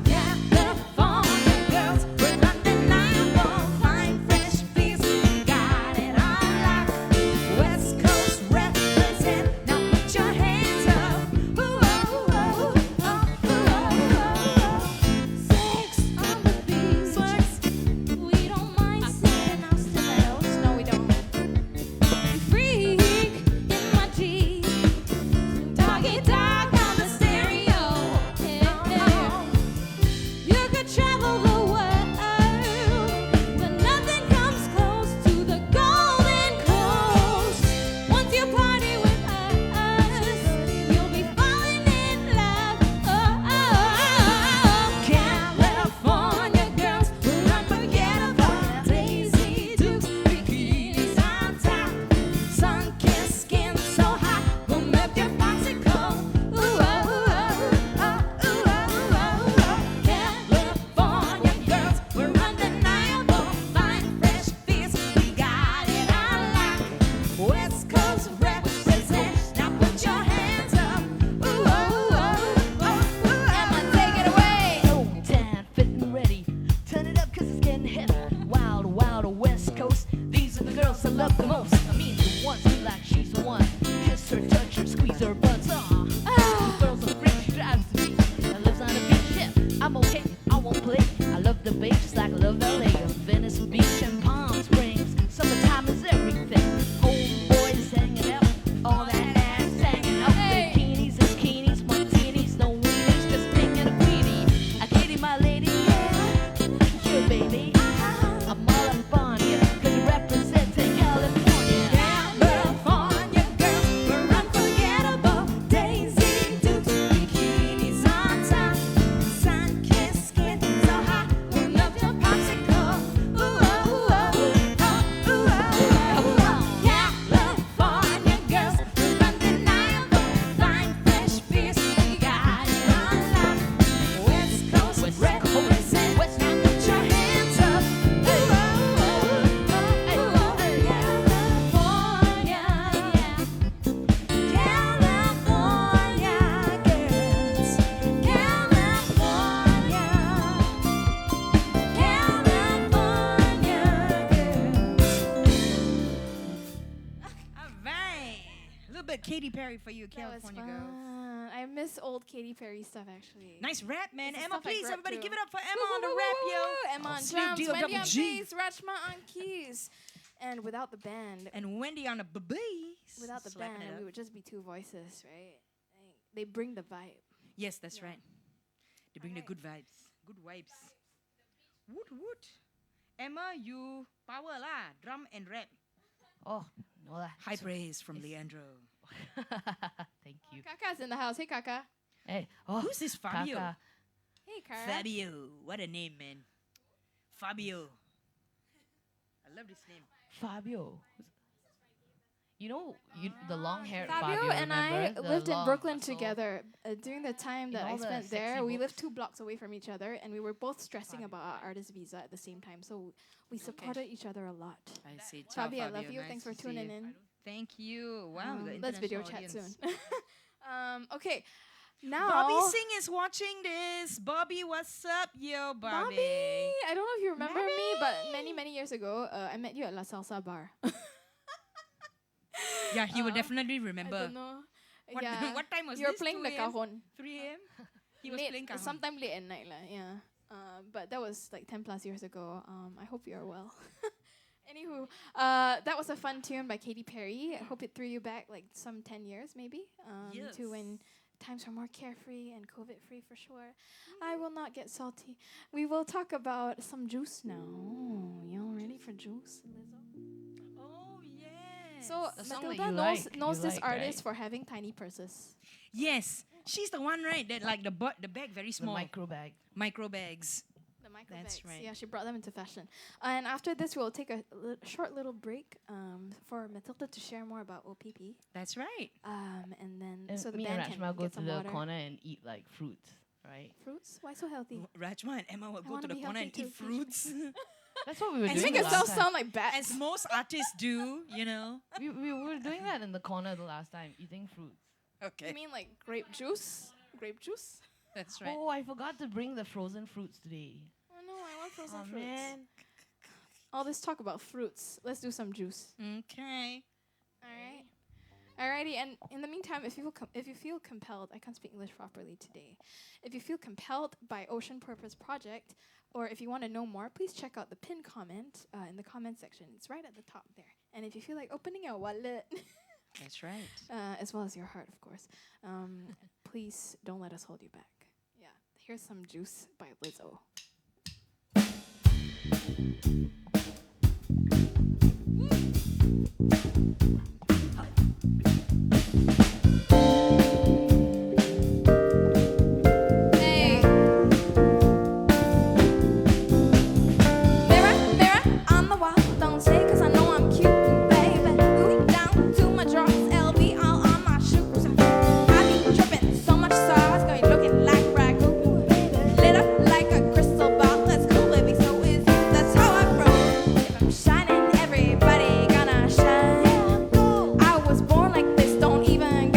California girls, we're undeniable, fine, fresh, please, we got it on lock. West Coast represent, now put your hands up. Sex on the beach, we don't mind sitting our stilettos. No, we don't. Freak in my Jeep, doggy dog on the stereo. You could travel the world, but nothing comes close to the Golden Coast. Once you party with us, you'll be falling in love. California girls, we're unforgettable. Daisy Dukes, bikinis on top, sun-kissed skin so hot, we'll melt your popsicle. California girls, we're undeniable, fine, fresh, fierce, we got it on lock. West Coast represent, now put your hands up. Emma, take it away. Oh, Dan, fit and ready. Turn it up 'cause it's getting heavy. Wild, wild West Coast. These are the girls I love the most. I mean, the ones who like she's the one. Kiss her, touch her, squeeze her butts. The girls are free, she drives the beat. And lives on a beach ship. I'm okay, I won't play. I love the beach just like I love LA. Venice Beach and Palm Springs. Summertime is everything. Homeboys hanging out. All that ass hanging out. Bikinis and bikinis, martinis, no weenies, just bringing a queenie. I Katie, my lady, yeah. Sure, baby. I'm all up on ya, 'cause you're representing California. California girls, we're unforgettable. Daisy Dukes, bikinis on top, sun-kissed skin so hot, we'll melt your popsicle. California girls, we're undeniable, fine, fresh, fierce, we got it on lock. West Coast represent, now put your hands up. Alright. A little bit Katy Perry for you, That was California girls. fun. I miss old Katy Perry stuff actually. Nice rap, man. This is Emma, stuff I please, grew up everybody, to. give it up for Woo, Emma on woo, the woo, rap, woo, yo. woo. Emma on Snoop drums, D-O Wendy on double G. bass, Rachma on keys. And without the band, And Wendy on the bass. without the Slapping band, it we up. would just be two voices, right? They bring the vibe. Yes, that's Yeah. right. They bring the Alright. good vibes. Good vibes. Woot woot. Emma, you power lah. Drum and rap. Oh, no lah. High praise from Leandro. Thank you. Kaka's in the house. Hey, Kaka. Hey, oh, Who's this Fabio? Kaka. Hey, Hey, Cara. Fabio. What a name, man. Fabio. I love this name. Fabio. You know, the long-haired Fabio Fabio, and I remember? The lived in long Brooklyn muscle. together during the time In that I all the spent there. sexy We lived books. 2 blocks away from each other, and we were both stressing about our artist visa at the same time. So we supported each other a lot. I see. Ciao, Fabio, I love you. Nice Thanks for to see tuning you. in. Thank you. Wow, the Let's video international chat audience. soon. Okay, now Bobby Singh is watching this. Bobby, what's up, yo, Bobby? Bobby, I don't know if you remember me, but many years ago, I met you at La Salsa Bar. Yeah, he would definitely I remember. don't know. What, Yeah. what time was You were this? playing 2 the a.m.? cajon. 3 a.m. He was Late, playing cajon. sometime late at night, yeah. But that was like 10 plus years ago. I hope you are well. Anywho, that was a fun tune by Katy Perry. I hope it threw you back like some 10 years maybe to when times were more carefree and COVID free for sure. I will not get salty. We will talk about some juice now. Y'all ready for juice, Lizzo? Oh yes. So The song that Matilda you knows like, knows you this like, artist right? for having tiny purses. Yes, she's the one, right? That like the bag very The small, micro bag. micro bags. The micro That's bags. right. Yeah, she brought them into fashion. And after this, we'll take a short little break for Matilda to share more about OPP. That's right. And then And so the me and band can Rajma go get to some the water. corner and eat like fruits, right? Fruits? Why so healthy? Rajma and Emma will go wanna to the be corner and healthy eat too. fruits, That's what we were And doing Make the Make yourself last time. sound like bats. as most artists do. You know. We were doing that in the corner the last time, eating fruits. Okay. You mean like grape juice? Grape juice? That's right. Oh, I forgot to bring the frozen fruits today. Oh no, I want frozen Oh fruits. man. All this talk about fruits. Let's do some juice. Okay. Alright. Alrighty, and in the meantime, if you feel compelled, I can't speak English properly today. If you feel compelled by Ocean Purpose Project, or if you want to know more, please check out the pinned comment in the comment section. It's right at the top there. And if you feel like opening your wallet, That's right. as well as your heart, of course, please don't let us hold you back. Yeah, here's some juice by Lizzo. Hey. Mirror, mirror on the wall, don't say 'cause I know I'm cute, baby. Ooh, down to my drawers, LV all on my shoes. I be dripping so much sauce, got me looking like ragu. Lit up like a crystal ball, that's cool, baby. So is you. That's how I roll. If I'm shining, everybody gonna shine. I was born like this, don't even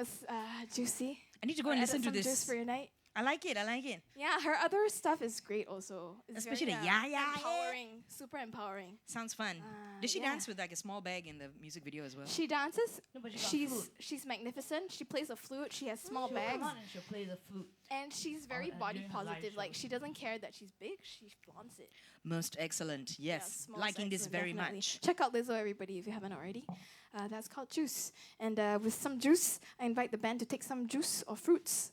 was juicy. I need to go and I added listen to some juice this. for your night. I like it. I like it. Yeah, her other stuff is great also. It's Especially very, the yeah, yeah, yeah. empowering, super empowering. Sounds fun. Ah, Does she yeah. dance with like a small bag in the music video as well? She dances. No, but she got She's flute. she's magnificent. She plays a flute. She has small She'll bags, come on and she'll play the flute. and she's very and body during her live positive. Like shows. she doesn't care that she's big. She flaunts it. Most excellent. Yeah, Yes. smells Liking this excellent, very definitely. much. Check out Lizzo, everybody, if you haven't already. That's called Juice. And with some juice, I invite the band to take some juice or fruits.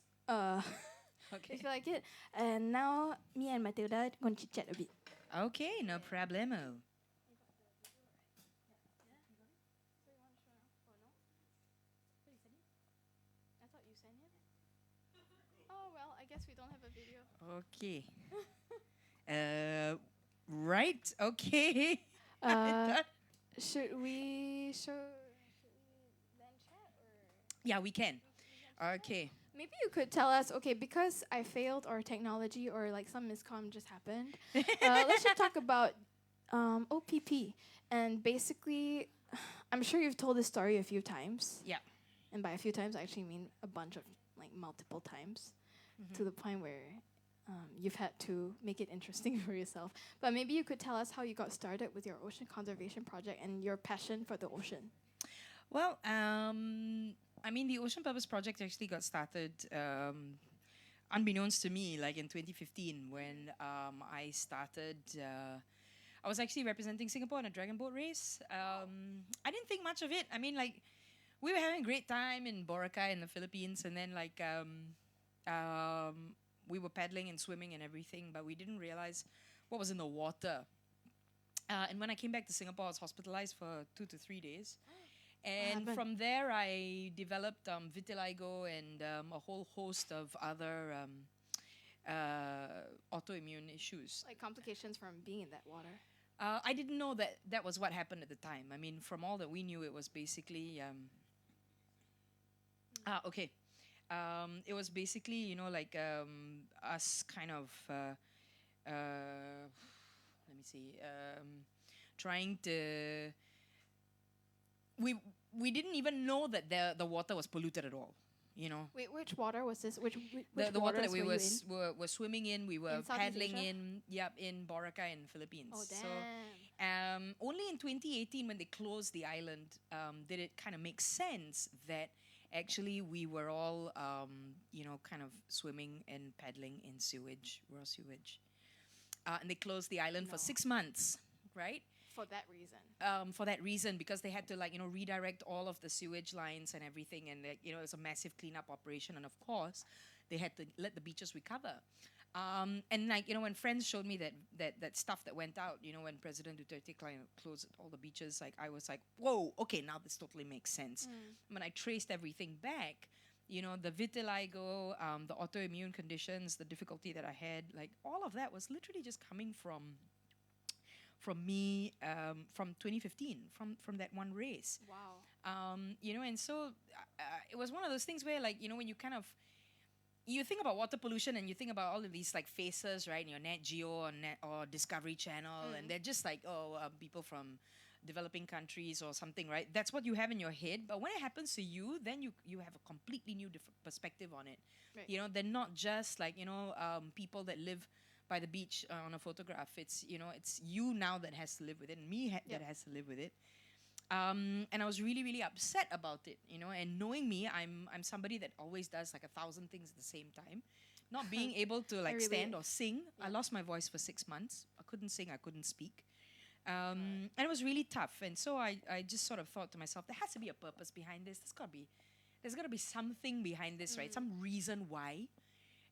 Okay. If you like it. And now, me and Matilda going to chit chat a bit. Okay, no problemo. I thought you sent him. Oh well, I guess we don't have a video. Okay. Right. Okay. Should we then chat or? Yeah, we can. Okay. Maybe you could tell us, okay, because I failed or technology or like some miscom just happened. Let's just talk about OPP. And basically, I'm sure you've told this story a few times. Yeah. And by a few times, I actually mean a bunch of like multiple times, to the point where you've had to make it interesting for yourself. But maybe you could tell us how you got started with your ocean conservation project and your passion for the ocean. Well, I mean, the Ocean Purpose Project actually got started unbeknownst to me, like in 2015, when I started. I was actually representing Singapore in a dragon boat race. I didn't think much of it. I mean, like, we were having a great time in Boracay in the Philippines, and then like we were paddling and swimming and everything, but we didn't realize what was in the water. And when I came back to Singapore, I was hospitalized for 2 to 3 days. And happened? from there, I developed vitiligo and a whole host of other autoimmune issues. Like complications from being in that water. I didn't know that that was what happened at the time. I mean, from all that we knew, it was basically okay. It was basically, you know, like us kind of let me see, trying to. We didn't even know that the water was polluted at all. You know, Wait, which water was this? Which the water that waters we were you in? were swimming in, we were In Southeast paddling Asia? in Boracay in Philippines. Oh, So damn. only in 2018, when they closed the island, did it kind of make sense that actually we were all, you know, kind of swimming and paddling in sewage, raw sewage. And they closed the island for No. 6 months, right? For that reason. For that reason, because they had to, like, you know, redirect all of the sewage lines and everything, and like, you know, it was a massive cleanup operation, and of course, they had to let the beaches recover. And like, you know, when friends showed me that stuff that went out, you know, when President Duterte closed all the beaches, like, I was like, whoa, okay, now this totally makes sense. When I traced everything back, you know, the vitiligo, the autoimmune conditions, the difficulty that I had, like, all of that was literally just coming from me from 2015, from that one race. Wow. You know, and so it was one of those things where, like, you know, when you kind of you think about water pollution and you think about all of these like faces, right? Your Nat Geo or Discovery Channel, and they're just like, people from developing countries or something, right? That's what you have in your head. But when it happens to you, then you have a completely new different perspective on it. Right. You know, they're not just like, you know, people that live by the beach on a photograph. It's, you know, it's you now that has to live with it, and me that has to live with it. And I was really, really upset about it, you know. And knowing me, I'm somebody that always does like 1,000 things at the same time. Not being able to like stand or sing. I lost my voice for 6 months. I couldn't sing. I couldn't speak. And it was really tough. And so I just sort of thought to myself, there has to be a purpose behind this. There's got to be something behind this, right? Some reason why.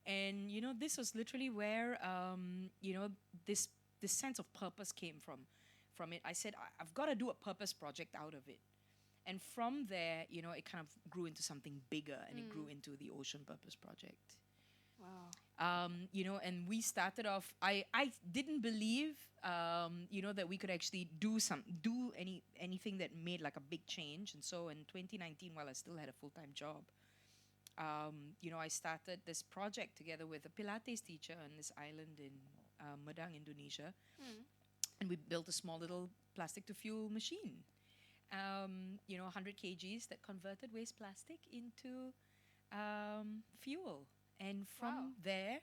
And, you know, this was literally where, you know, this sense of purpose came from it. I said, I've got to do a purpose project out of it. And from there, you know, it kind of grew into something bigger, and it grew into the Ocean Purpose Project. Wow. You know, and we started off, I didn't believe, you know, that we could actually do anything that made like a big change. And so in 2019, while I still had a full-time job, you know, I started this project together with a Pilates teacher on this island in Medang, Indonesia. And we built a small little plastic to fuel machine. 100 kgs that converted waste plastic into fuel. And from Wow. there,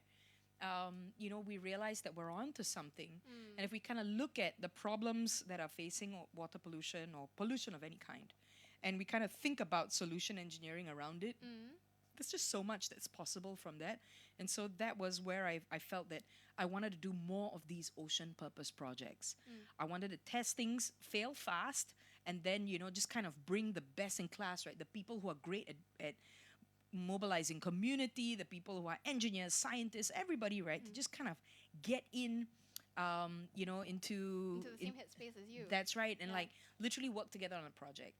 we realized that we're on to something. And if we kind of look at the problems that are facing water pollution or pollution of any kind, and we kind of think about solution engineering around it, there's just so much that's possible from that. And so that was where I felt that I wanted to do more of these ocean purpose projects. I wanted to test things, fail fast, and then, just kind of bring the best in class, right? The people who are great at mobilizing community, the people who are engineers, scientists, everybody, right? To just kind of get in, into Into the same headspace as you. That's right, and Yeah. like literally work together on a project.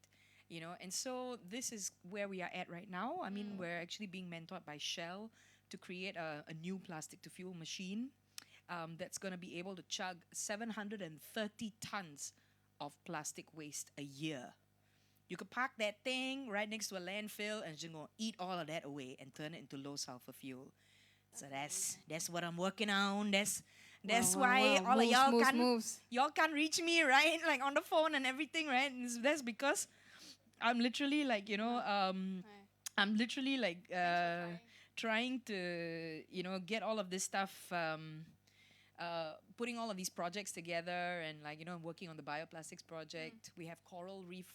And so this is where we are at right now. I mean, we're actually being mentored by Shell to create a new plastic to fuel machine that's going to be able to chug 730 tons of plastic waste a year. You could park that thing right next to a landfill and just go eat all of that away and turn it into low sulfur fuel. So that's what I'm working on. That's why all of y'all can't reach me, right? Like on the phone and everything, right? And that's because I'm literally like, I'm literally like trying to, get all of this stuff, putting all of these projects together and like, working on the bioplastics project. We have coral reef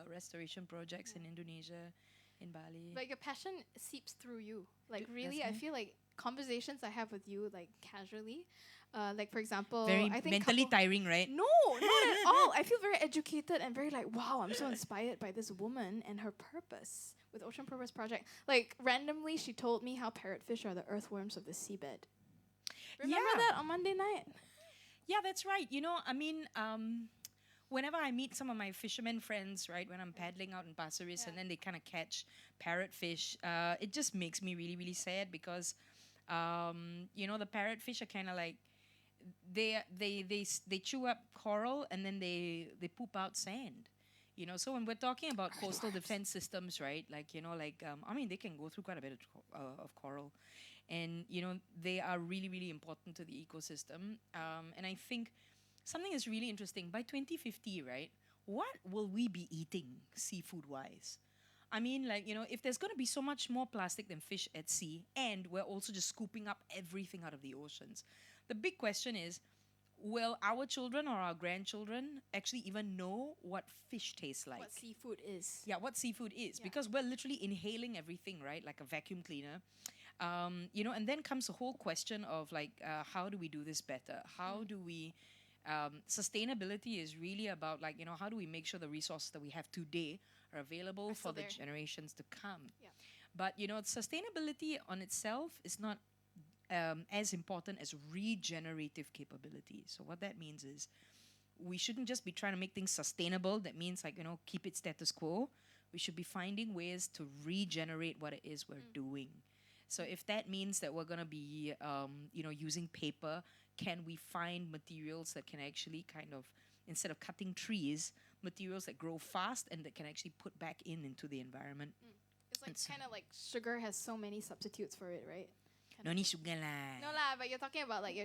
restoration projects in Indonesia, in Bali. But your passion seeps through you. Like really, That's I me. feel like conversations I have with you, like casually, like for example, Very I think mentally tiring, right? No, not at all. I feel very educated and very like, wow, I'm so inspired by this woman and her purpose with Ocean Purpose Project. Like randomly, she told me how parrotfish are the earthworms of the seabed. Remember Yeah. that on Monday night? Yeah, that's right. Whenever I meet some of my fishermen friends, right, when I'm paddling out in Pasir Ris and then they kind of catch parrotfish, it just makes me really, really sad because, the parrotfish are kind of like, they chew up coral and then they poop out sand. So when we're talking about coastal defense systems, right, like, they can go through quite a bit of coral. And, they are really, really important to the ecosystem. And I think something is really interesting. By 2050, right, what will we be eating seafood-wise? I mean, like, if there's going to be so much more plastic than fish at sea, and we're also just scooping up everything out of the oceans, the big question is, will our children or our grandchildren actually even know what fish tastes like? What seafood is. Yeah, what seafood is. Yeah. Because we're literally inhaling everything, right? Like a vacuum cleaner. And then comes the whole question of like, how do we do this better? How do we... sustainability is really about like, how do we make sure the resources that we have today are available Are for still the there. generations to come. Yeah. But, sustainability on itself is not as important as regenerative capability. So what that means is we shouldn't just be trying to make things sustainable. That means like, keep it status quo. We should be finding ways to regenerate what it is we're doing. So if that means that we're going to be, using paper, can we find materials that can actually kind of, instead of cutting trees, materials that grow fast and that can actually put back into the environment? It's like It's- kind of like sugar has so many substitutes for it, right? No ni sugar lah. No lah, but you're talking about like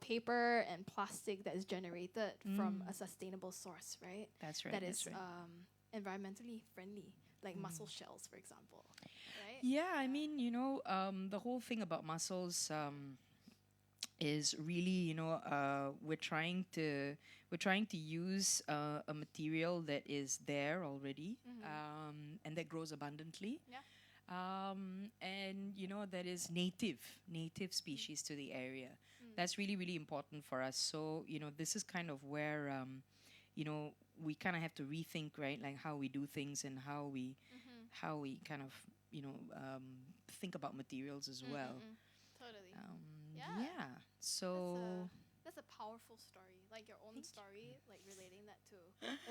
paper and plastic that is generated from a sustainable source, right? That's right. That that's is right. environmentally friendly, like mussel shells, for example. Right? Yeah, I mean, the whole thing about mussels is really, we're trying to use a material that is there already, and that grows abundantly. Yeah. And that is native species to the area. That's really, really important for us. So, this is kind of where, we kind of have to rethink, right, like how we do things and how we kind of, think about materials as well. Totally. Yeah. Yeah. So, That's a powerful story, like your own story, like relating that to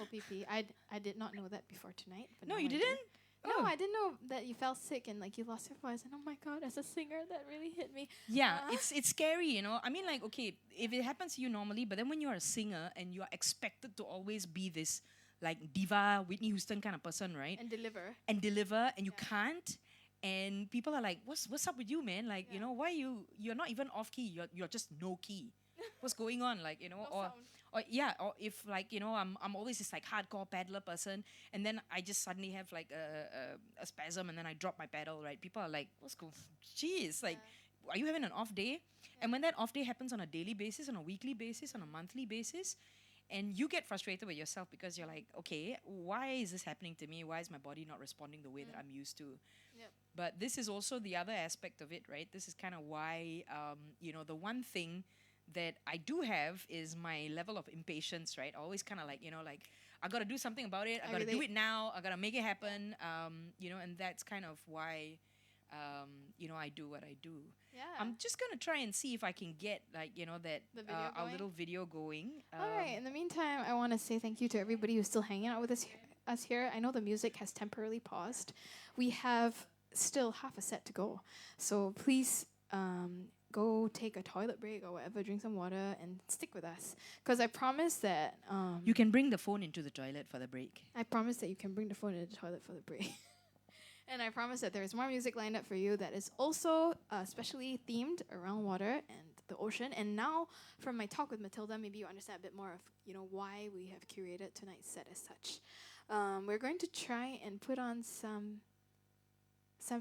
OPP. I did not know that before tonight. But no, now you I do. didn't? No, Oh. I didn't know that you fell sick and like you lost your voice. And oh my god, as a singer, that really hit me. Yeah, Uh. it's scary, I mean, like, okay, if it happens to you normally, but then when you're a singer and you are expected to always be this like diva, Whitney Houston kind of person, right? And deliver. And deliver, and you Yeah. can't. And people are like, what's up with you, man? Like, Yeah. why you're not even off key, you're just no key. what's going on, like, or yeah, or if like, I'm always this like hardcore paddler person, and then I just suddenly have like a spasm, and then I drop my paddle, right? People are like, what's going, jeez, like, are you having an off day? And when that off day happens on a daily basis, on a weekly basis, on a monthly basis, and you get frustrated with yourself because you're like, okay, why is this happening to me? Why is my body not responding the way that I'm used to? Yep. But this is also the other aspect of it, right? This is kind of why, the one thing that I do have is my level of impatience, right? Always kind of like, like, I got to do something about it. I got to do it now. I got to make it happen. And that's kind of why, I do what I do. Yeah. I'm just going to try and see if I can get, like, that The video our going? little video going. All right. In the meantime, I want to say thank you to everybody who's still hanging out with us here. I know the music has temporarily paused. We have still half a set to go, so please go take a toilet break or whatever, drink some water, and stick with us. Because I promise that You can bring the phone into the toilet for the break. I promise that you can bring the phone into the toilet for the break. And I promise that there's more music lined up for you that is also specially themed around water and the ocean. And now, from my talk with Matilda, maybe you understand a bit more of why we have curated tonight's set as such. We're going to try and put on some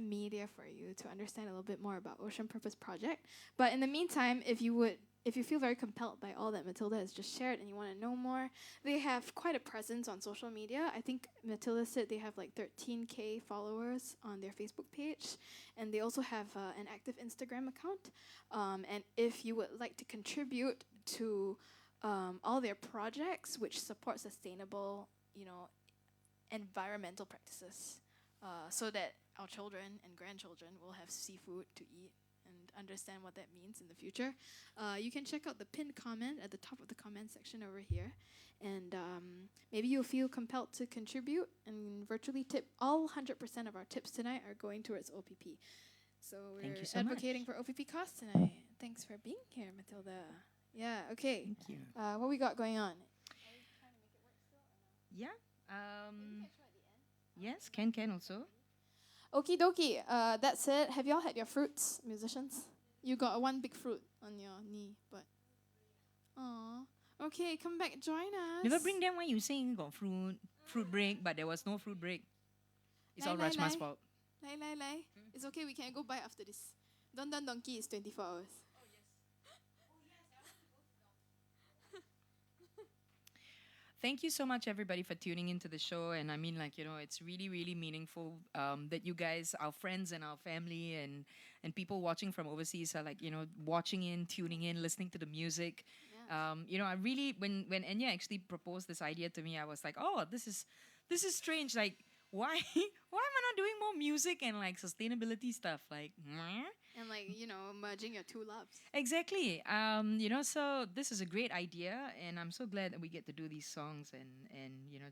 media for you to understand a little bit more about Ocean Purpose Project. But in the meantime, if you feel very compelled by all that Matilda has just shared and you want to know more, they have quite a presence on social media. I think Matilda said they have like 13K followers on their Facebook page, and they also have an active Instagram account. And if you would like to contribute to all their projects, which support sustainable, environmental practices, so that our children and grandchildren will have seafood to eat and understand what that means in the future, you can check out the pinned comment at the top of the comment section over here. And maybe you'll feel compelled to contribute and virtually tip. All 100% of our tips tonight are going towards OPP. So Thank we're you so advocating for OPP costs tonight. Thanks for being here, Matilda. Yeah, okay. Thank you. What we got going on? Yeah. Yes, can also. Okie dokie. That's it. Have y'all had your fruits, musicians? You got one big fruit on your knee, but. Aw. Okay, come back, join us. Never bring them when you saying got fruit break, but there was no fruit break. It's all Lai, Rajma's lai. fault. Lai. It's okay, we can go buy after this. Don Don Donkey is 24 hours. Thank you so much, everybody, for tuning into the show. And I mean, like, it's really, really meaningful that you guys, our friends and our family and people watching from overseas are like, watching in, tuning in, listening to the music. Yeah. I really, when Enya actually proposed this idea to me, I was like, oh, this is strange. Like, why am I not doing more music and like sustainability stuff? Like, And like, merging your two loves. exactly. So this is a great idea, and I'm so glad that we get to do these songs and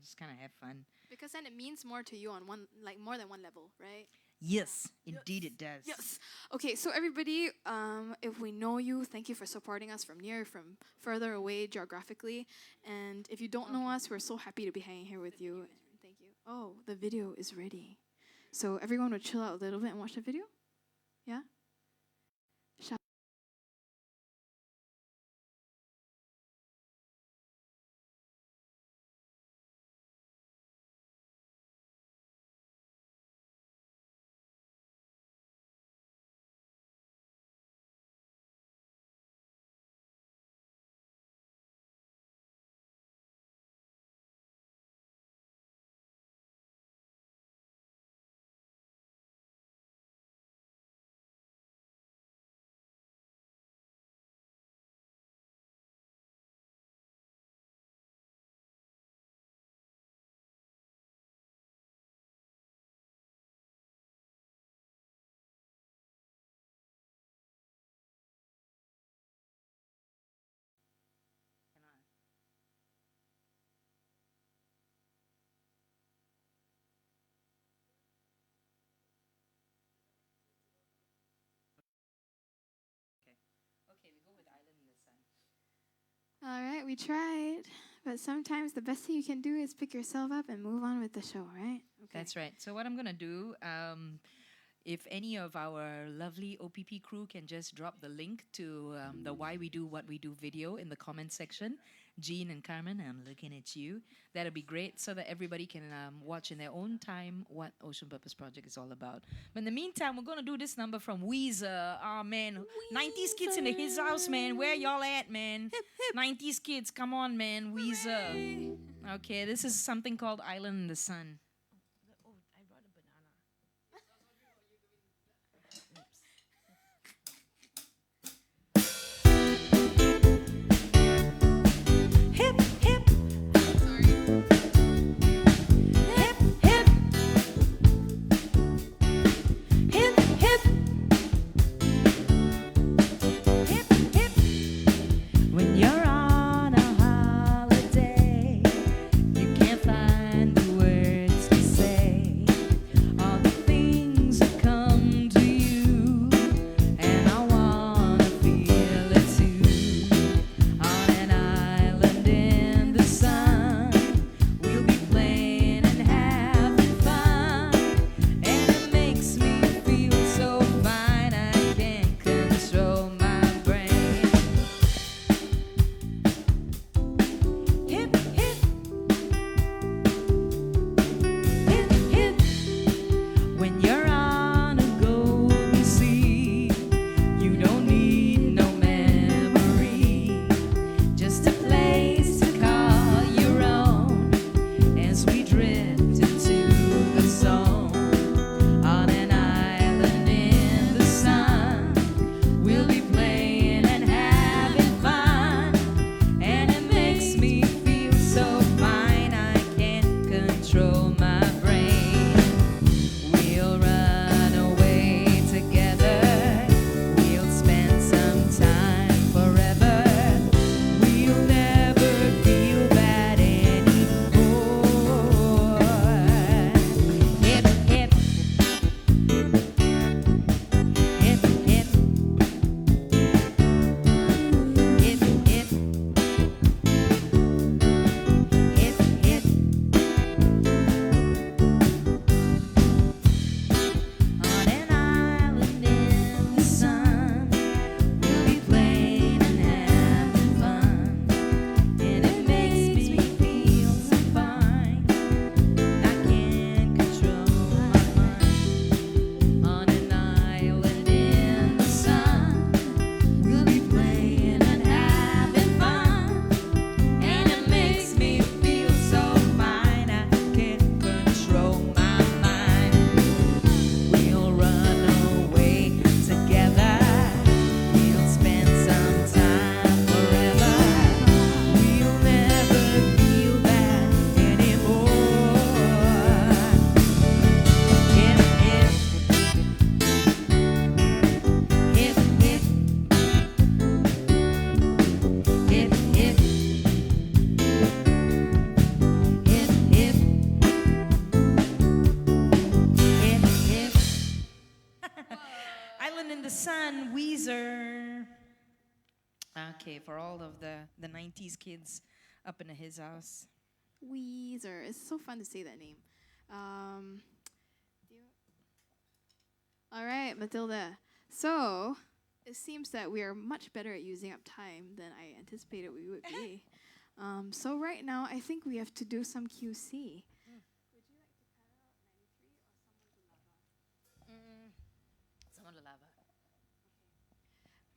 just kind of have fun. Because then it means more to you on more than one level, right? Yes, indeed it does. Yes. Okay, so everybody, if we know you, thank you for supporting us from near, from further away geographically. And if you don't know us, we're so happy to be hanging here with you. Thank you. Oh, the video is ready. So everyone would chill out a little bit and watch the video? Yeah? Okay, we go with Island in the Sun. All right, we tried. But sometimes the best thing you can do is pick yourself up and move on with the show, right? Okay. That's right. So what I'm gonna do if any of our lovely OPP crew can just drop the link to the Why We Do What We Do video in the comment section. Jean and Carmen, I'm looking at you. That'd be great so that everybody can watch in their own time what Ocean Purpose Project is all about. But in the meantime, we're going to do this number from Weezer. Oh, man. 90s kids in his house, man. Where y'all at, man? 90s kids, come on, man. Weezer. Okay, this is something called Island in the Sun. Oh, I brought a banana. Hip, hip. Hip, hip. Hip, hip. Hip, hip. When you're on a holiday, you can't find the words to say. All the things that come to you, and I wanna feel it too. On an island in the sun, we'll be playing and having fun, and it makes me feel so fine I can't control my brain. Hip, hip. Hip, hip. When you're on a golden sea, you don't need no memory, just a place to call your own as we drift into the zone. On an island in the sun, we'll be playing and having fun, and it makes me feel so fine I can't control my brain. We'll run away together, we'll spend some time forever, we'll never feel bad anymore. Hip, hip. Hip, hip. Hip, hip. Hip, hip. On an island in the sun, we'll be playing and having fun, and it makes me feel so fine I can't control my mind. On an island in the sun, we'll be playing and having fun, and it makes me feel so fine I can't control my mind. We'll run away together, we'll spend some time forever, we'll never feel bad anymore. Hip, hip. Hip, hip. Hip, hip. Hip, hip. Hip, hip. Island in the Sun, Weezer. Okay, for all of the 90s kids up in his house. Weezer. It's so fun to say that name. All right, Matilda. So it seems that we are much better at using up time than I anticipated we would be. So right now, I think we have to do some QC. Someone to lava.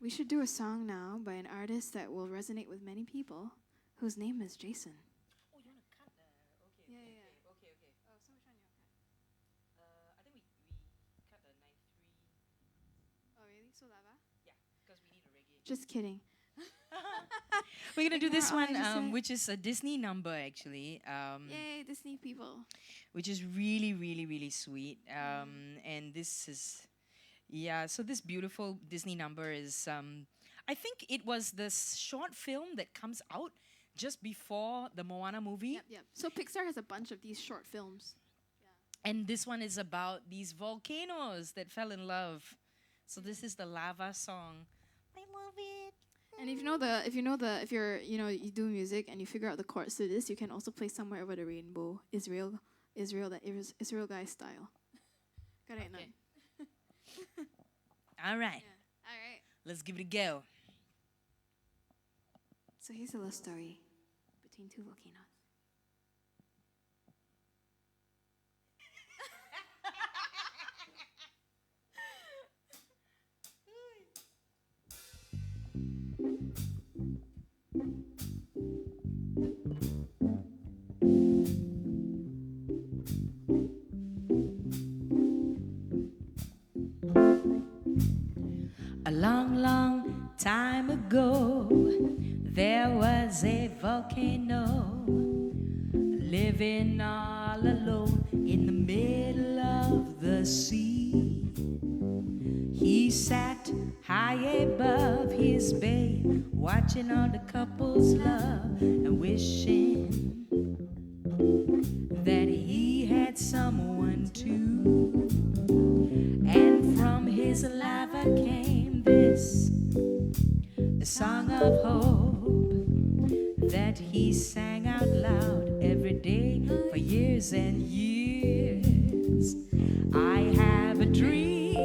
We should do a song now by an artist that will resonate with many people, whose name is Jason. Oh, you want to cut the... Okay. Yeah, okay, yeah. okay, okay. Oh, so which one you want? I think we cut the 9-3. Oh, really? So lava? Yeah, because we need a reggae. Just kidding. We're going to do this Ignore all one, I just said. which is a Disney number, actually. Yay, Disney people. Which is really, really, really sweet. And this is, yeah, so this beautiful Disney number is, I think it was this short film that comes out just before the Moana movie. Yep, yep. So Pixar has a bunch of these short films. And this one is about these volcanoes that fell in love. So this is the lava song. I love it. And if you do music and you figure out the chords to this, you can also play Somewhere Over the Rainbow, Israel guy style. Correct, Okay. All right, All right. let's give it a go. So here's a love story between two volcanoes. A long, long time ago, there was a volcano living all alone in the middle of the sea. He sat high above his bay, watching all the couples love and wishing that he had someone too. And from his lava came this, the song of hope that he sang out loud every day for years and years. I have a dream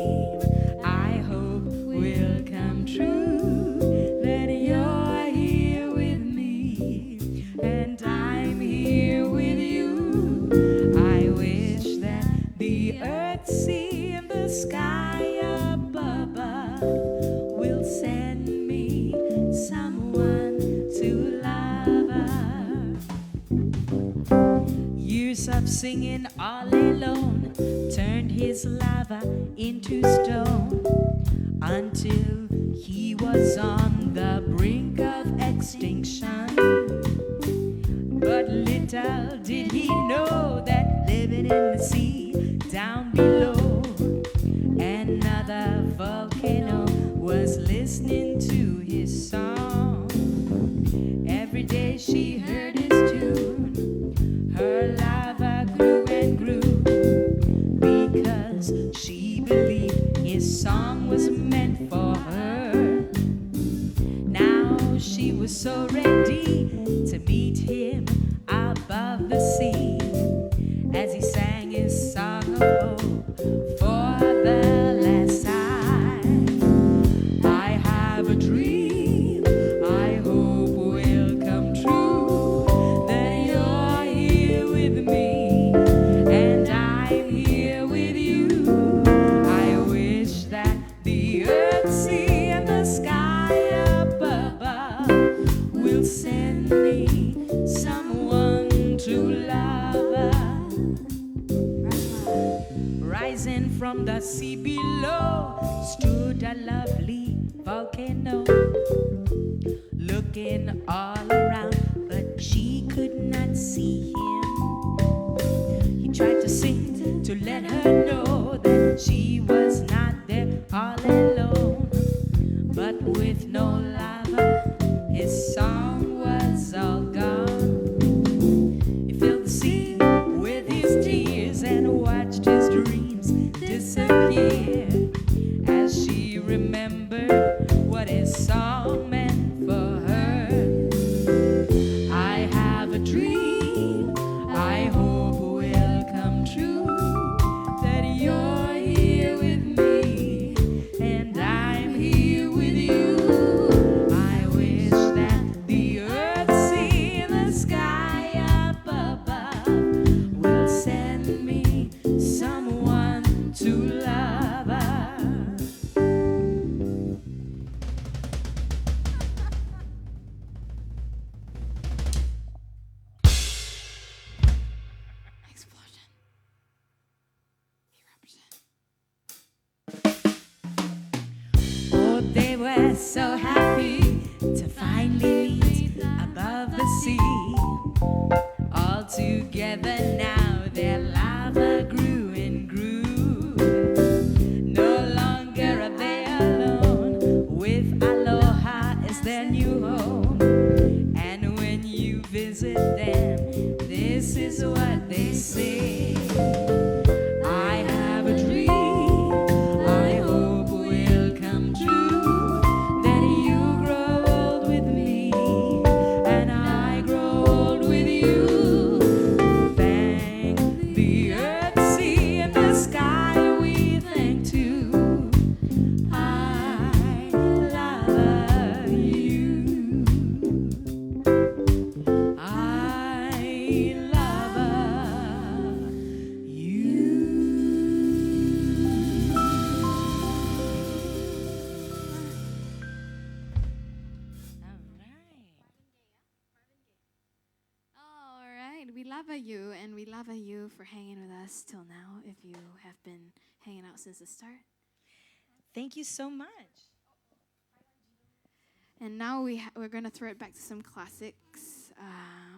I hope will come true, that you're here with me and I'm here with you. I wish that the earth, sea, and the sky above will send me someone to love her. Years of singing all alone turned his lava into stone, until he was on the brink of extinction. But little did he know that living in the sea down below, another volcano was listening to his song. Every day she heard his tune, her lava grew and grew, because she believed his song was meant for her. Now she was so ready to meet him above the sea, as he sang his song of hope for the last time. I have a dream I hope will come true, that you're here with me and I'm here with you. I wish that the earth, sea, and the sky above will send me someone to love her. Rising from the sea below stood a lovely volcano, looking all around, but she could not see him. He tried to sing to let her know that she was not there all alone, but with no lava, his song was all gone. He filled the sea with his tears and watched his dreams disappear, as she remembered what his song meant for her. I have a dream I hope will come true, that you're here with me and I'm here with you. I wish that the earth, sea, and the sky up above will send me someone to love her. Explosion. Eruption. Oh, they were so happy to finally meet above the sea. All together now their lava grew and grew. No longer are they alone, with Aloha as their new home. And when you visit them, this is what they say. I have a dream I hope will come true, that you grow old with me and I grow old with you. Thank the love you, and we love you for hanging with us till now, if you have been hanging out since the start. Thank you so much. And now we're going to throw it back to some classics.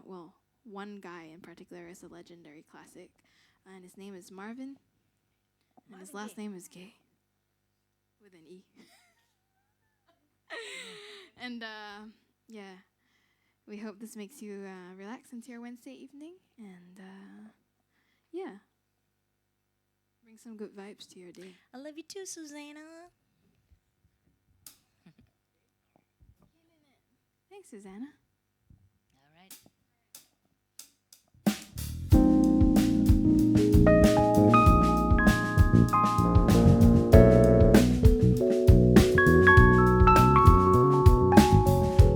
Well, one guy in particular is a legendary classic, and his name is Marvin, and his last name is Gaye, with an E. And yeah, we hope this makes you relax into your Wednesday evening, and yeah, bring some good vibes to your day. I love you too, Susanna. Thanks, Susanna. All right.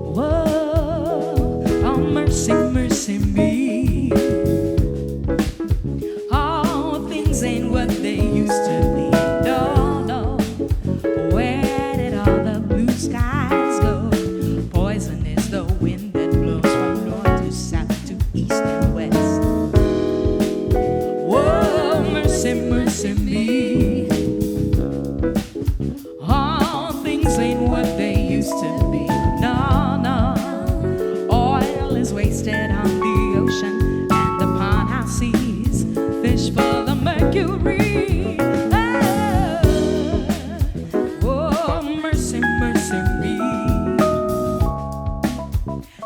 Whoa, oh mercy, mercy me. All things ain't what they used to be. No, no. Where did all the blue skies go? Poison is the wind that blows from north to south to east and west. Whoa, mercy, mercy me. All things ain't what they used to be. No, no. Oil is wasted on the ocean and upon our seas. Fish full of mercury. Oh, mercy, mercy me.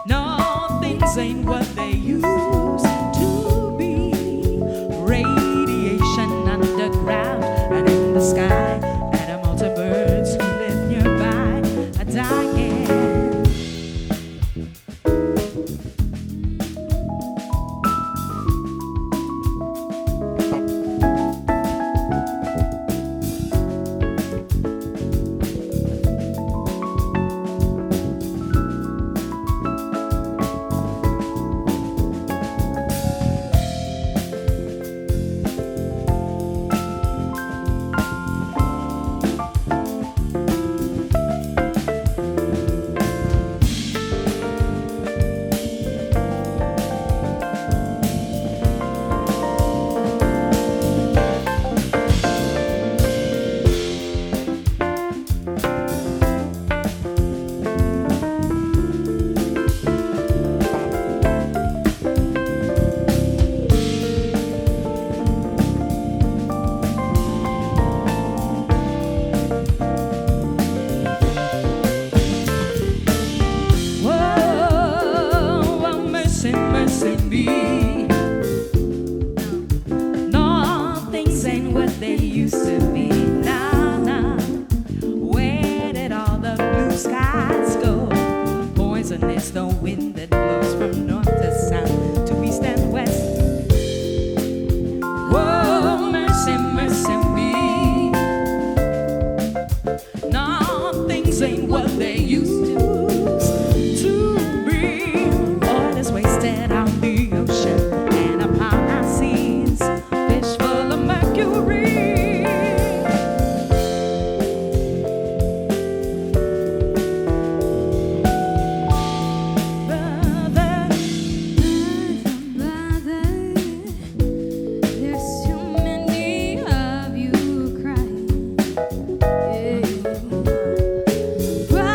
No, things ain't what they used to be. Radiation underground and in the sky. Animals and birds who live nearby are dying. Whoa, oh, mercy, mercy me. No, things ain't what they used to be. Nah, nah. Where did all the blue skies go? Poison is the wind that blows from north to south to east and west. Whoa, mercy, mercy me. No, things ain't what they used to be. Oil is wasted on the ocean and upon our seas. Fish full of mercury. Brother, there's too many of you crying. Yeah.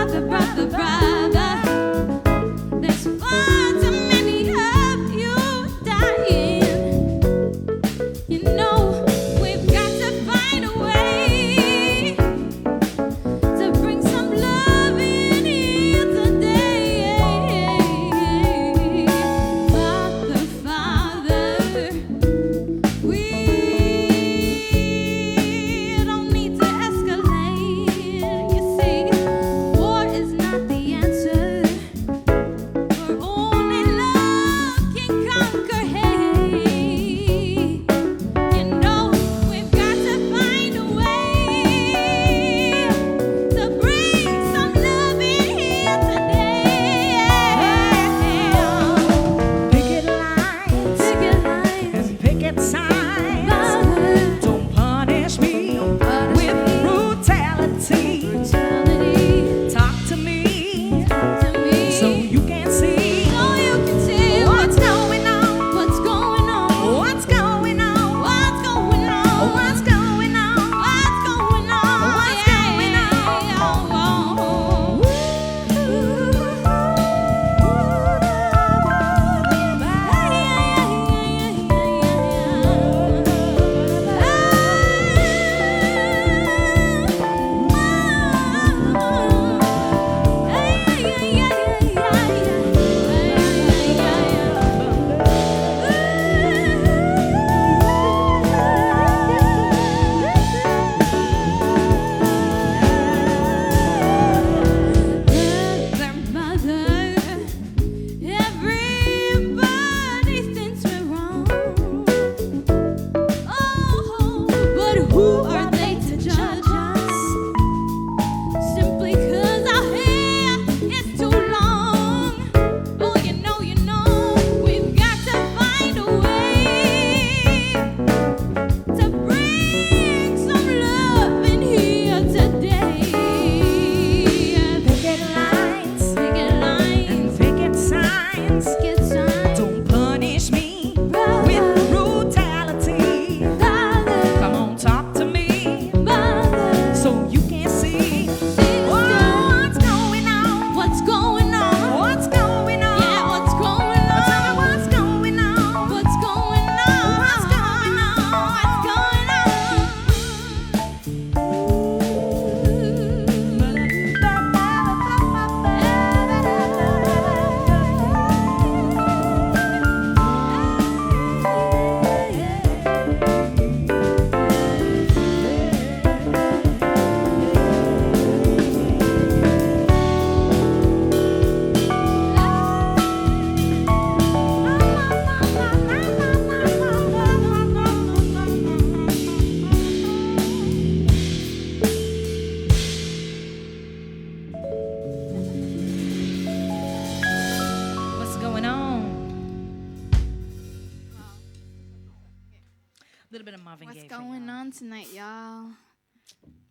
Marvin What's Gaye. going on tonight, y'all?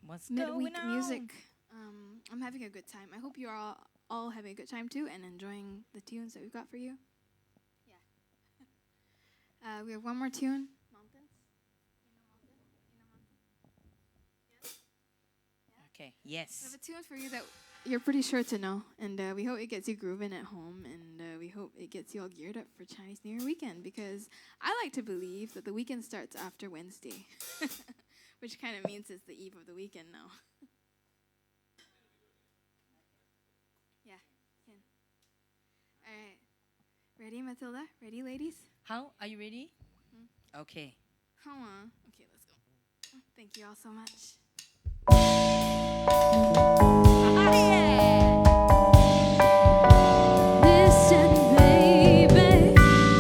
What's Midweek going on? music. I'm having a good time. I hope you're all having a good time too and enjoying the tunes that we've got for you. Yeah. We have one more tune. Mountains. Okay. We Yes. have a tune for you that you're pretty sure to know, and we hope it gets you grooving at home, and we hope it gets you all geared up for Chinese New Year weekend, because I like to believe that the weekend starts after Wednesday, which kind of means it's the eve of the weekend now. Yeah. Can. All right. Ready, Matilda? Ready, ladies? How are you ready? Okay. Hold on. Okay, let's go. Thank you all so much. Listen, baby,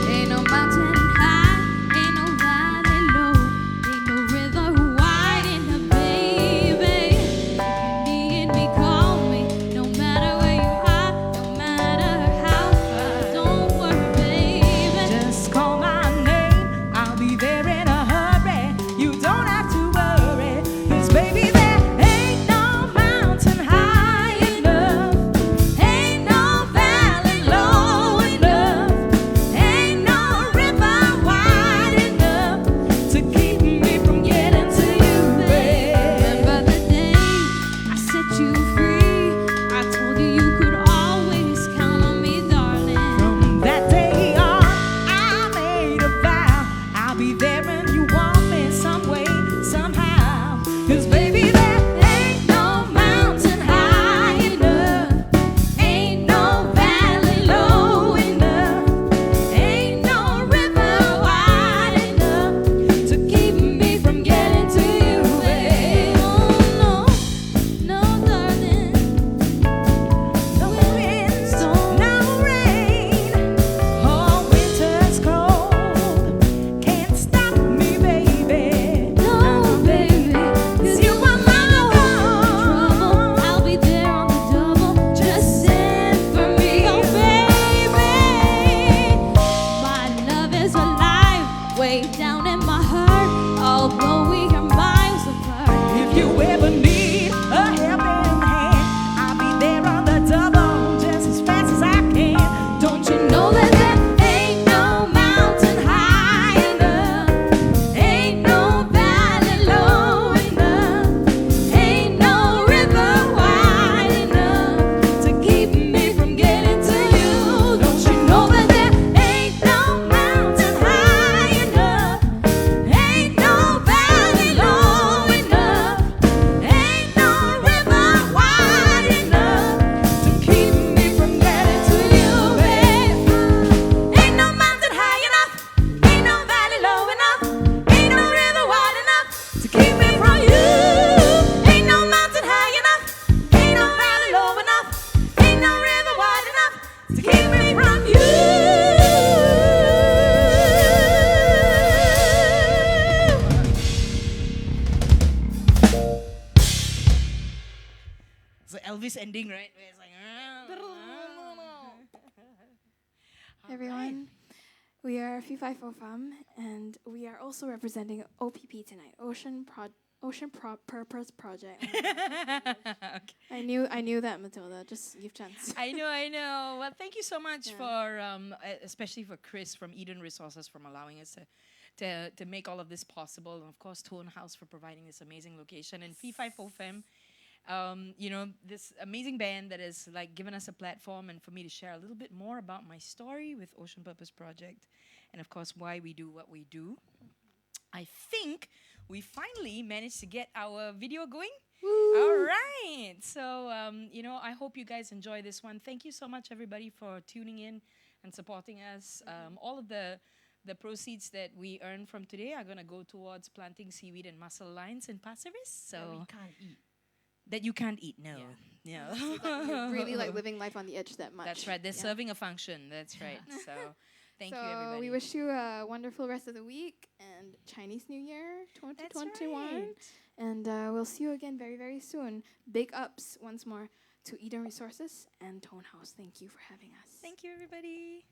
ain't no mountain high, ain't no valley low, ain't no river wide enough, baby. If you need me, call me, no matter where you are, no matter how far. Don't worry, baby. Just call my name, I'll be there in a hurry. You don't have to worry, 'cause baby, there ain't no mountain high enough, ain't no valley low enough, ain't no river wide enough to keep me from getting to you, babe. Remember the day I set you free? I told you you could always count on me, darling. From that day on, I made a vow I'll be there when you want me some way, somehow. 'Cause baby, there ain't no mountain high enough, ain't no valley low enough, ain't no river wide enough to keep me from getting to you, babe. Oh no, no, darling. No winds, no rain, or winter's cold can't stop me, baby. No, baby, 'cause You are my trouble. love. I'll be there on the double. Just send for me, oh baby. My love is alive, way down in my heart. Although we are miles apart. If you ever need a helping hand, I'll be there on the double just as fast as I can. Don't you know that there ain't no mountain high enough, ain't no valley low enough, ain't no river wide enough to keep me from getting to you? Don't you know that there ain't no mountain high enough, ain't no valley low enough, ain't no river wide enough to keep me from getting to you, babe? Ain't no mountain high enough, ain't no valley low enough, ain't no river wide enough to keep me from you. Ain't no mountain high enough, ain't no valley low enough, ain't no river wide enough to keep me from you. So Elvis ending, right? Where it's like. Hey everyone, we are Fee-Fi-Fo Fum, and we are also representing OPP tonight, Purpose Project. Oh my God. Okay. I knew that, Matilda. Just give chance. I know. Well, thank you so much Yeah. for, especially for Chris from Eden Resources, from allowing us to make all of this possible, and of course Tone House for providing this amazing location, and Fee-Fi-Fo Fem, this amazing band that has like given us a platform and for me to share a little bit more about my story with Ocean Purpose Project, and of course why we do what we do. I think we finally managed to get our video going. All right. So, I hope you guys enjoy this one. Thank you so much, everybody, for tuning in and supporting us. All of the proceeds that we earn from today are going to go towards planting seaweed and mussel lines in Pasir Ris. So can't eat. that you can't eat. No. You No. really like living life on the edge that much. That's right. They're Yeah. serving a function. That's right. So, thank you, everybody. we wish you a wonderful rest of the week and Chinese New Year 2021. right. And we'll see you again very, very soon. Big ups once more to Eden Resources and Tone House. Thank you for having us. Thank you, everybody.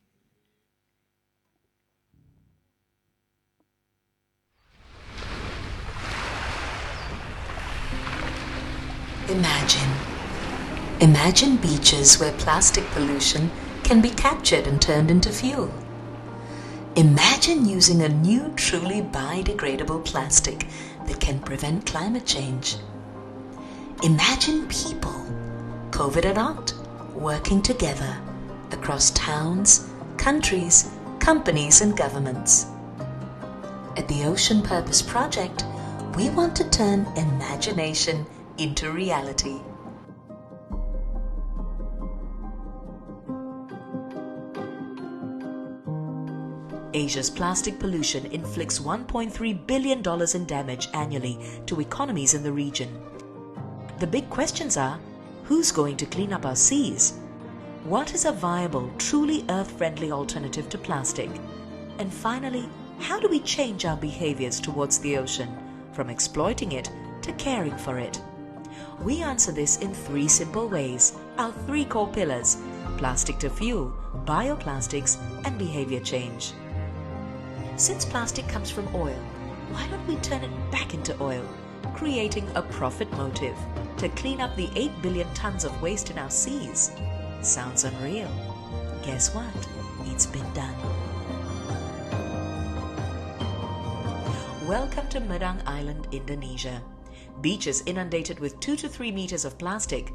Imagine. Imagine beaches where plastic pollution can be captured and turned into fuel. Imagine using a new, truly biodegradable plastic that can prevent climate change. Imagine people, COVID or not, working together across towns, countries, companies and governments. At the Ocean Purpose Project, we want to turn imagination into reality. Asia's plastic pollution inflicts $1.3 billion in damage annually to economies in the region. The big questions are, who's going to clean up our seas? What is a viable, truly earth-friendly alternative to plastic? And finally, how do we change our behaviors towards the ocean, from exploiting it to caring for it? We answer this in 3 simple ways, our 3 core pillars: plastic to fuel, bioplastics, and behavior change. Since plastic comes from oil, why don't we turn it back into oil, creating a profit motive to clean up the 8 billion tons of waste in our seas? Sounds unreal. Guess what? It's been done. Welcome to Madang Island, Indonesia. Beaches inundated with 2 to 3 meters of plastic.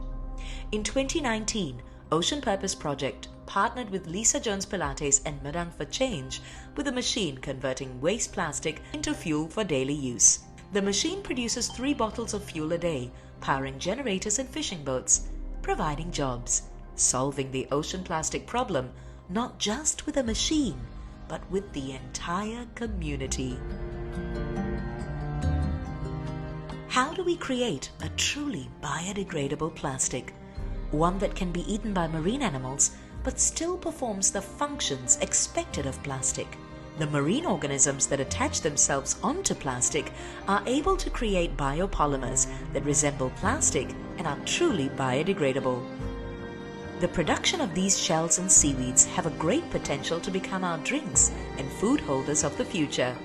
In 2019, Ocean Purpose Project partnered with Lisa Jones Pilates and Madang for Change with a machine converting waste plastic into fuel for daily use. The machine produces 3 bottles of fuel a day, powering generators and fishing boats, providing jobs, solving the ocean plastic problem not just with a machine, but with the entire community. How do we create a truly biodegradable plastic? One that can be eaten by marine animals but still performs the functions expected of plastic. The marine organisms that attach themselves onto plastic are able to create biopolymers that resemble plastic and are truly biodegradable. The production of these shells and seaweeds have a great potential to become our drinks and food holders of the future.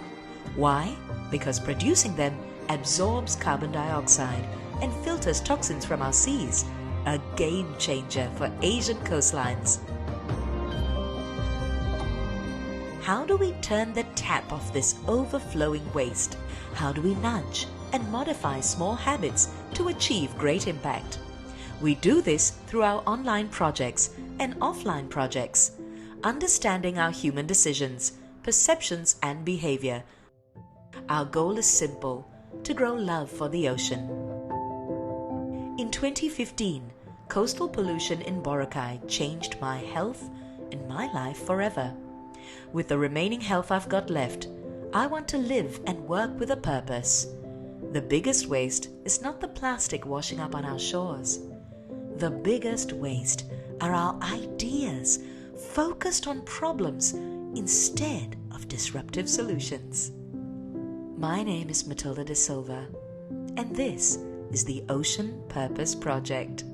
Why? Because producing them absorbs carbon dioxide and filters toxins from our seas, a game changer for Asian coastlines. How do we turn the tap off this overflowing waste? How do we nudge and modify small habits to achieve great impact? We do this through our online projects and offline projects, understanding our human decisions, perceptions and behavior. Our goal is simple: to grow love for the ocean. In 2015, coastal pollution in Boracay changed my health and my life forever. With the remaining health I've got left, I want to live and work with a purpose. The biggest waste is not the plastic washing up on our shores. The biggest waste are our ideas focused on problems instead of disruptive solutions. My name is Matilda De Silva, and this is the Ocean Purpose Project.